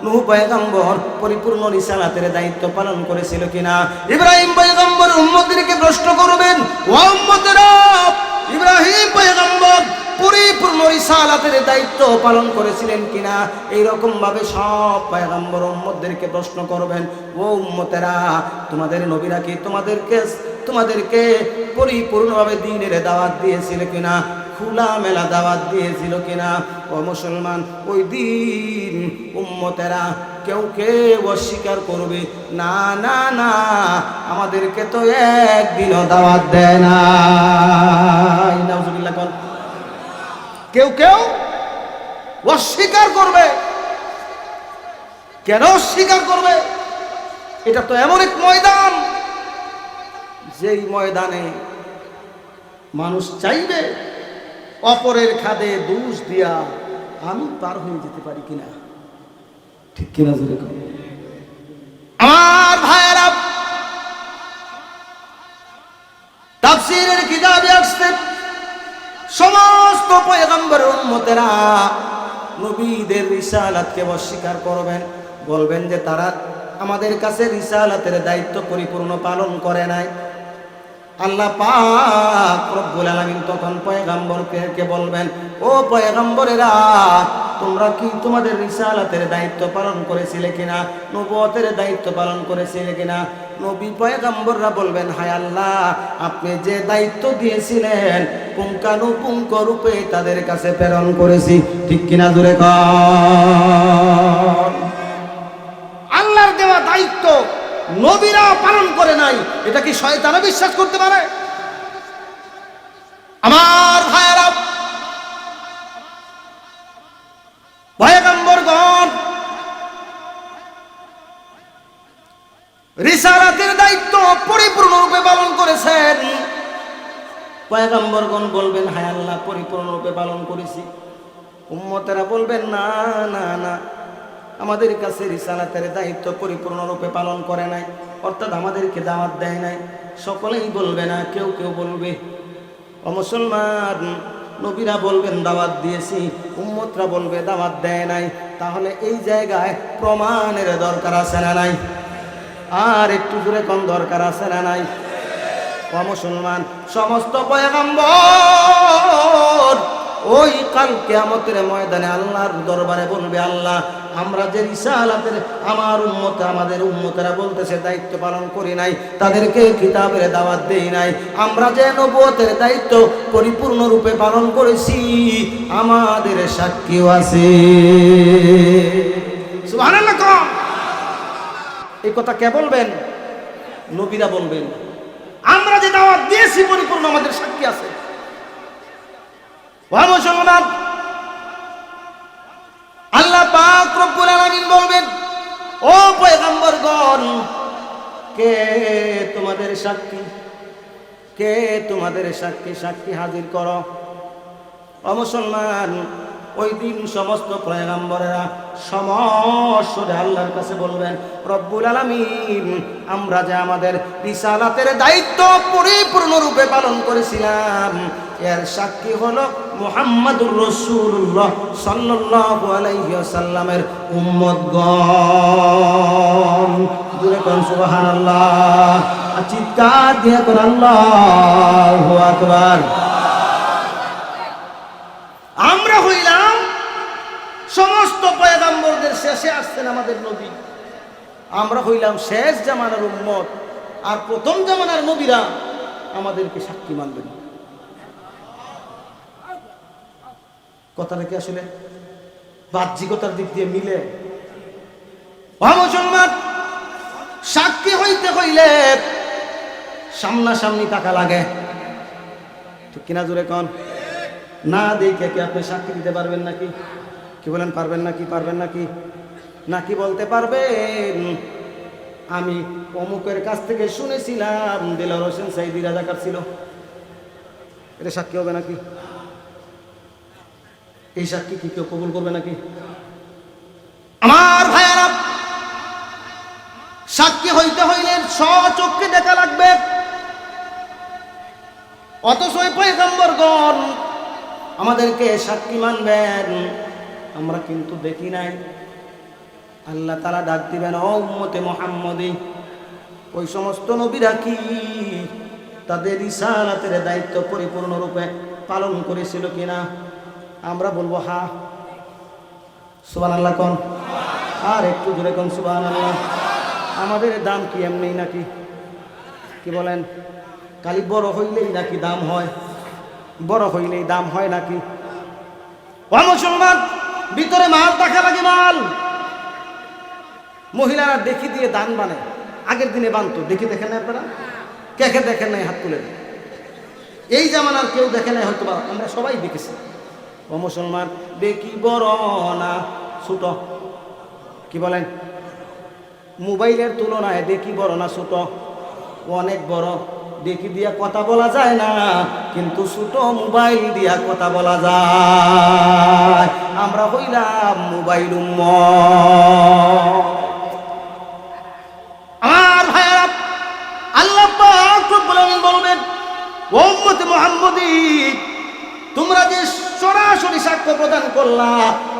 S1: নূহ পয়গম্বর পরিপূর্ণ রিসালাতের দায়িত্ব পালন করেছিল কিনা? ইব্রাহিম পয়গম্বর উম্মতদেরকে প্রশ্ন করবেন, ও উম্মতেরা, ইব্রাহিম পয়গম্বর পরিপূর্ণ রিসালাতের দায়িত্ব পালন করেছিলেন কিনা? এইরকম ভাবে সব পয়গম্বর উম্মতদেরকে প্রশ্ন করবেন, ও উম্মতেরা, তোমাদের নবীরা কি তোমাদেরকে পরিপূর্ণভাবে দ্বীনের দাওয়াত দিয়েছিল কিনা? খোলা মেলা দাওয়াত দিয়েছিল কিনা? ও মুসলমান, ওই দিন উম্মতেরা কেউ কেউ অস্বীকার করবে, না না না, আমাদেরকে তো একদিনও দাওয়াত দেয় না। নাউজুবিল্লাহ। কেউ কেউ অস্বীকার করবে। কেন অস্বীকার করবে? এটা তো এমন এক ময়দান, যেই ময়দানে মানুষ চাইবে অপরের খাদে দোষ দিয়া আমি পার হয়ে যেতে পারি কিনা, ঠিক কিনা জোরে কর। আমার ভাইয়েরা, তাফসীরের কিতাবে আসছে সমস্ত পয়গম্বরের উম্মতেরা নবীদের রিসালাতকে অস্বীকার করবেন, বলবেন যে তারা আমাদের কাছে রিসালাতের দায়িত্ব পরিপূর্ণ পালন করে নাই। আল্লাহ পাক রব্বুল আলামিন তখন পয়গম্বরকে বলবেন, ও পয়গম্বরেরা, তোমরা কি তোমাদের রিসালাতের দায়িত্ব পালন করেছিলে কিনা? নবুয়তের দায়িত্ব পালন করেছিলে কিনা? নবী পয়গম্বররা বলবেন, হায় আল্লাহ, আপনি যে দায়িত্ব দিয়েছিলেন পুঙ্খানুপুঙ্খ রূপে তাদের কাছে প্রেরণ করেছি, ঠিক কিনা জোরে কর। আল্লাহর দেওয়া দায়িত্ব নবীরা পালন করে নাই, এটা কি শয়তানও বিশ্বাস করতে পারে? আমার ভাইয়েরা, পয়গম্বরগণ রিসালাতের দায়িত্ব পরিপূর্ণরূপে পালন করেছেন। পয়গম্বরগণ বলবেন, হায় আল্লাহ, পরিপূর্ণরূপে পালন করেছি। উম্মতেরা বলবেন, না না না, আমাদের কাছে রিসালাতের দায়িত্ব পরিপূর্ণরূপে পালন করে নাই, অর্থাৎ আমাদেরকে দাওয়াত দেয় নাই। সকলেই বলবে না, কেউ কেউ বলবে। ও মুসলমান, নবীরা বলবেন দাওয়াত দিয়েছি, উম্মতরা বলবে দাওয়াত দেয় নাই। তাহলে এই জায়গায় প্রমাণের দরকার আছে না নাই? আর একটু দূরে কোন দরকার আছে না নাই? ও মুসলমান, সমস্ত পয়গম্বর ওই কাল কিয়ামতের ময়দানে আল্লাহর দরবারে বলবে, আল্লাহ, আমরা যে রিসালাতের আমাদের উম্মতেরা বলতেছে দায়িত্ব পালন করি নাই, তাদেরকে কিতাবের দাওয়াত দেই নাই, আমরা যে নবুয়তের দায়িত্ব পরিপূর্ণরূপে পালন করেছি, আমাদের সাক্ষীও আছে। সুবহানাল্লাহ। এই কথা কে বলবেন? নবীরা বলবেন, আমরা যে দাওয়াত দিয়েছি পরিপূর্ণ, আমাদের সাক্ষী আছে। ওয়া মুসলমান, আল্লাহ পাক রব্বুল আলামিন বলবেন, ও পয়গম্বরগণ, কে তোমাদের সাক্ষী? কে তোমাদের সাক্ষী? সাক্ষী হাজির করো। ও মুসলমান, ওই দিন সমস্ত পয়গম্বরেরা সমস্বরে আল্লাহর কাছে বলবেন, রব্বুল আলামিন, আমরা যে আমাদের রিসালাতের দায়িত্ব পরিপূর্ণরূপে পালন করেছিলাম, এর সাক্ষী হলো মুহাম্মাদুর রাসূলুল্লাহ সাল্লাল্লাহু আলাইহি ওয়াসাল্লামের উম্মতগণ। জোরে কোন সুবহানাল্লাহ, চিৎকার দিয়ে কোন আল্লাহু আকবার। আমরা হইলাম সমস্ত পয়গম্বরদের শেষে আসছেন আমাদের নবী, আমরা হইলাম শেষ জামানার উম্মত, আর প্রথম জামানার নবীরা আমাদেরকে সাক্ষী মানবেন। কথাটা কি আসলে বাহ্যিকতার দিক দিয়ে মিলে? মুসলমান, সাক্ষী হইতে হইলে সামনাসামনি টাকা লাগে, ঠিক কিনা? জোরে কন। না দেখে কি আপনি সাক্ষী দিতে পারবেন নাকি? কি বলেন, পারবেন নাকি? পারবেন নাকি? নাকি বলতে পারবেন, আমি অমুকের কাছ থেকে শুনেছিলাম দেলোয়ার হোসেন সাইদি রাজাকার ছিল, এটা সাক্ষী হবে নাকি? এই সাক্ষী কি কেউ কবুল করবে নাকি? আমার ভাইয়ারা, সাক্ষী হইতে হইলে স্বচক্ষে দেখা লাগবে। অথচ পয়গম্বরগণ আমাদেরকে সাক্ষী মানবেন, আমরা কিন্তু দেখি নাই। আল্লাহ তাআলা ডাক দিবেন, ও উম্মতে মুহাম্মদী, ওই সমস্ত নবীরা কি তাদের রিসালাতের দায়িত্ব পরিপূর্ণরূপে পালন করেছিল কিনা? আমরা বলবো হ্যাঁ। সুবহানাল্লাহ কোন, আর একটু জোরে কোন সুবহানাল্লাহ। আমাদের দাম কি এমনি নাকি? কি বলেন? খালি বড় হইলেই নাকি দাম হয়? বড় হইলেই দাম হয় নাকি? ও মুসলমান, ভিতরে মাল টাকা লাগে, মাল। মহিলারা দেখি দিয়ে দান বানায়, আগের দিনে বানতো, দেখি দেখেন না আপনারা? কে কে দেখেন নাই? হাত তুলে। এই জামানার কেউ দেখে নাই হয়তো, আমরা সবাই দেখেছি। ও মুসলমান, দেখি বড় না ছোট? কি বলেন? মোবাইলের তুলনায় দেখি বড় না ছোট? অনেক বড়। দেখি দিয়া কথা বলা যায় না, কিন্তু ছোট মোবাইল দিয়া কথা বলা যায়। আমরা হইলাম মোবাইল উম্মত। আমার ভাইয়েরা, আল্লাহ পাক রব্বুল আলামিন বলবেন, ও উম্মতে মুহাম্মদী, তোমরা যে সরাসরি সাক্ষ্য প্রদান করলা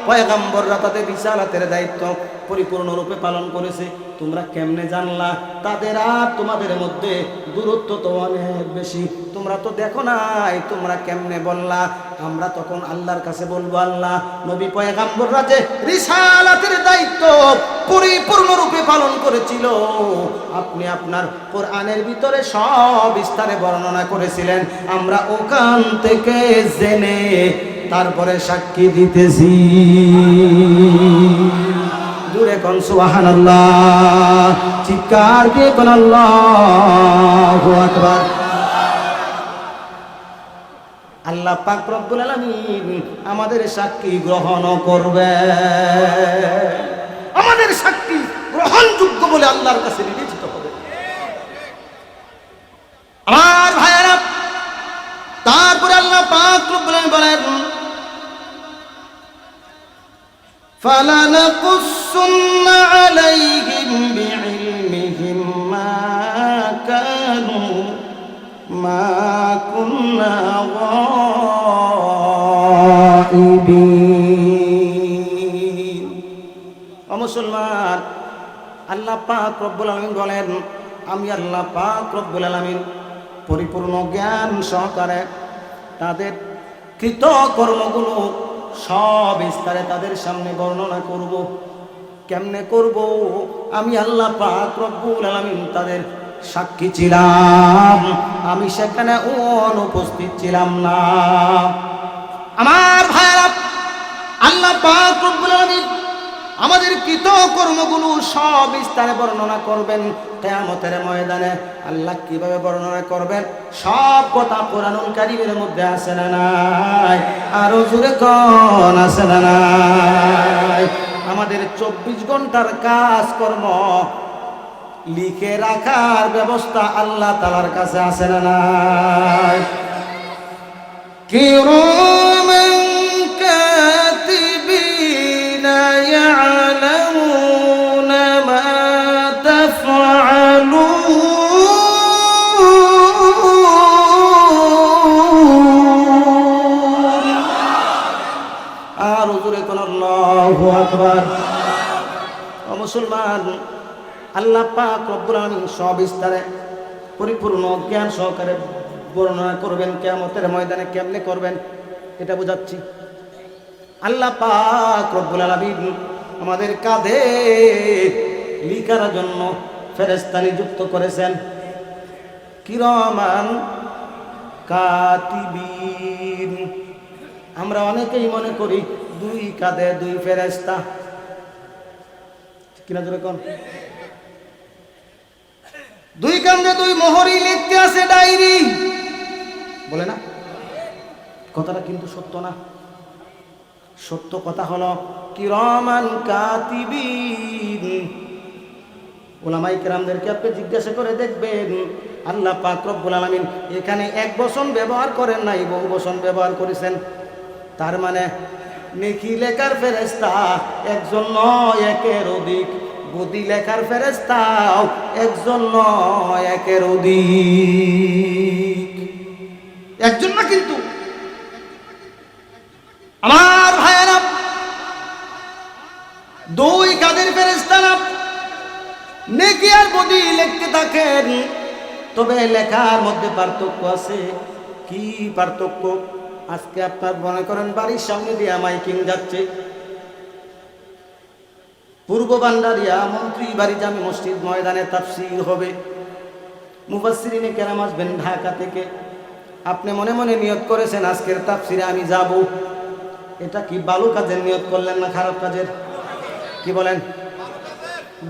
S1: পয়গম্বররা তাদের রিসালাতের দায়িত্ব পরিপূর্ণরূপে পালন করেছে, তোমরা কেমনে জানলা? তাদের আর তোমাদের মধ্যে দূরত্ব তো অনেক বেশি, তোমরা তো দেখো নাই, তোমরা কেমনে বললা? আমরা তখন আল্লাহর কাছে বলবো, আল্লাহ, নবী পয়গম্বররা যে রিসালাতের দায়িত্ব পরিপূর্ণরূপে পালন করেছিল, আপনি আপনার কোরআনের ভিতরে সব বিস্তারে বর্ণনা করেছিলেন, আমরা ওখান থেকে জেনে তারপরে সাক্ষী দিতেছি। জোরে কোন সুবহানাল্লাহ, চিৎকার দিয়ে কোন আল্লাহু আকবার। আল্লাহ পাক রব্বুল আলামিন আমাদের সাক্ষী গ্রহণ করবে, আমাদের সাক্ষী গ্রহণযোগ্য বলে আল্লাহর কাছে বিবেচিত হবে। আমার ভাইয়েরা, তারপরে আল্লাহ পাক রব্বুল আলামিন বলেন فَلَنَقُصُّنَّ عَلَيْهِمْ بِعِلْمِهِمْ مَا كُنَّا غَائِبِينَ। ও মুসলমান, আল্লাহ পাক রব্বুল আলামিন বলেন আমি আল্লাহ পাক রব্বুল আলামিন পরিপূর্ণ জ্ঞান সহকারে তাদের কৃত কর্মগুলো সব বিস্তারে তাদের সামনে বর্ণনা করব। কেমনে করব? আমি আল্লাহ পাক রব্বুল আলামিন তাদের সাক্ষী ছিলাম, আমি সেখানে অনুপস্থিত ছিলাম না। আমার ভাইরা, আল্লাহ পাক রব্বুল আলামিন আমাদের কৃত কর্মগুলো সব বিস্তারে বর্ণনা করবেন কিয়ামতের ময়দানে। আল্লাহ কিভাবে বর্ণনা করবেন সব কথা কোরআনুল কারীমের মধ্যে আছে না নাই? আরো জোরে কোন আছে না নাই? আমাদের 24 ঘন্টার কাজকর্ম লিখে রাখার ব্যবস্থা আল্লাহ তাআলার কাছে আছে না নাই? কিরামান কাতিবিনা ইয়ালামুনা মা তাফআলুন। আর হুজুরে কোন আল্লাহু আকবার। ও মুসলমান, আল্লাহ পাক রব্বুল আলামিন সবিস্তারে পরিপূর্ণ জ্ঞান সহকারে বর্ণনা করবেন কিয়ামতের ময়দানে। কেমনে করবেন এটা বুঝাচ্ছি। আল্লাহ পাক রব্বুল আলামিন আমাদের কাঁধে লিখার জন্য ফেরেশতা নিযুক্ত করেছেন কিরামান কাতিবিন। আমরা অনেকেই মনে করি দুই কাঁধে দুই ফেরেশতা, কিনা জোরে কোন? দুই কাঁধে দুই মোহরি লিখতে আছে ডায়েরি, বলে না? কথাটা কিন্তু সত্য না। সত্য কথা হলো কিরামান কাতিবিন। উলামায়ে কেরামদেরকে আপনি জিজ্ঞাসা করে দেখবেন, আল্লাহ পাক রব্বুল আলামিন এখানে এক বচন ব্যবহার করেন নাই, বহু বচন ব্যবহার করেছেন। তার মানে নেকি লেখার ফেরেশতা একজন নয়, একের অধিক। বদি লেখার ফেরেশতাও একজন নয়, একের অধিক। একজন না কিন্তু। আমার ভাইয়েরা, দুই কাঁধের ফেরেশতারা নেকি আর বদি লিখতে থাকেন। তবে লেখার মধ্যে পার্থক্য আছে। কি পার্থক্য? আজকে আপনার মনে করেন বাড়ির সামনে দিয়ে মাইকিং যাচ্ছে, পূর্ব বান্ডারিয়া মন্ত্রী বাড়ি জামে মসজিদ ময়দানে তাফসীর হবে, মুফাসসিরিনে কেরাম আসবেন ঢাকা থেকে। আপনি মনে মনে নিয়ত করেছেন আজকের তাফসীরে আমি যাব। এটা কি ভালো কাজের নিয়ত করলেন না খারাপ কাজের? কি বলেন?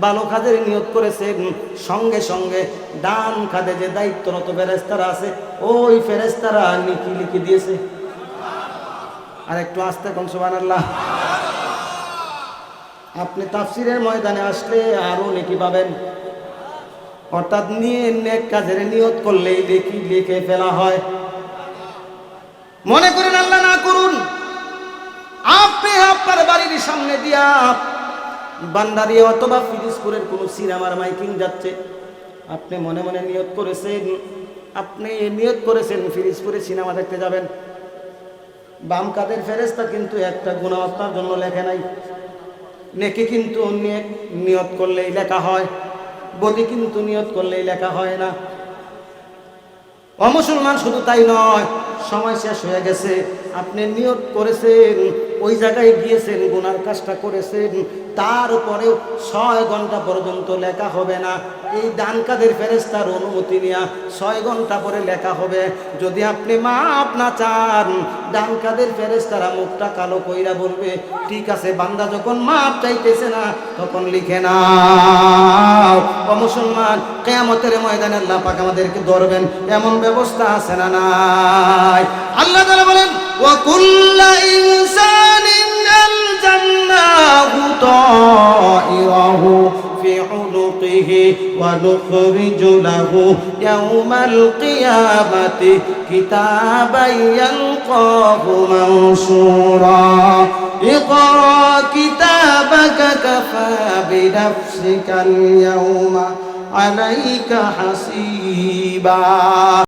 S1: ভালো কাজের নিয়ত করেছেন। সঙ্গে সঙ্গে ডান কাঁধে যে দায়িত্বরত ফেরেশতারা আছে, ওই ফেরেশতারা নেকি লিখে দিয়েছে। আর একটু আস্তে কোন সুবহানাল্লাহ। আপনি তাফসীরের ময়দানে আসলে আরো নেকি পাবেন। অর্থাৎ নেক কাজের নিয়ত করলেই নেকি লিখে ফেলা হয়। মনে করেন আল্লাহ না করুন, আপনি আপনার বাড়ির সামনে দিয়া বান্দারিয়া অথবা ফিরিজপুরের কোনো সিনেমার মাইকিং যাচ্ছে, আপনি মনে মনে নিয়ত করেছেন ফিরিজপুরে সিনেমা দেখতে যাবেন। বাম কাদের ফেরেশতা কিন্তু একটা গুনাহ আপনার জন্য লেখে নাই। নেকি কিন্তু নিয়ত করলেই লেখা হয়, বদি কিন্তু নিয়ত করলেই লেখা হয় না। অমুসলমান শুধু তাই নয়, সময় শেষ হয়ে গেছে, আপনি নিয়ত করেছেন, ওই জায়গায় গিয়েছেন, গুনার কাজটা করেছেন, তারপরেও 6 ঘন্টা পর্যন্ত লেখা হবে না। এই ডান কাদের ফেরেশতার অনুমতি নিয়ে 6 ঘন্টা পরে লেখা হবে। যদি আপনি মাপ না চান, ডান কাদের ফেরেশতারা মুখটা কালো কইরা বলবে, ঠিক আছে, বান্দা যখন মাপ চাইতেছে না তখন লিখে নাও। ও মুসলমান, কিয়ামতের ময়দানে আল্লাহ পাক আমাদেরকে ধরবেন, এমন ব্যবস্থা আছে না নাই? আল্লাহ তাআলা বলেন, ওয়া কুল্লু ইনসানিন আলজামনাহু তাইরাহু ফি উনুকিহি ওয়া নুখরিজু লাহু ইয়াওমাল কিয়ামাতি কিতাবান ইয়ালকাহু মানশুরা। ইকরা কিতাবাকা কাফা বিনাফসিকাল ইয়াওমা আলাইকা হাসিবা।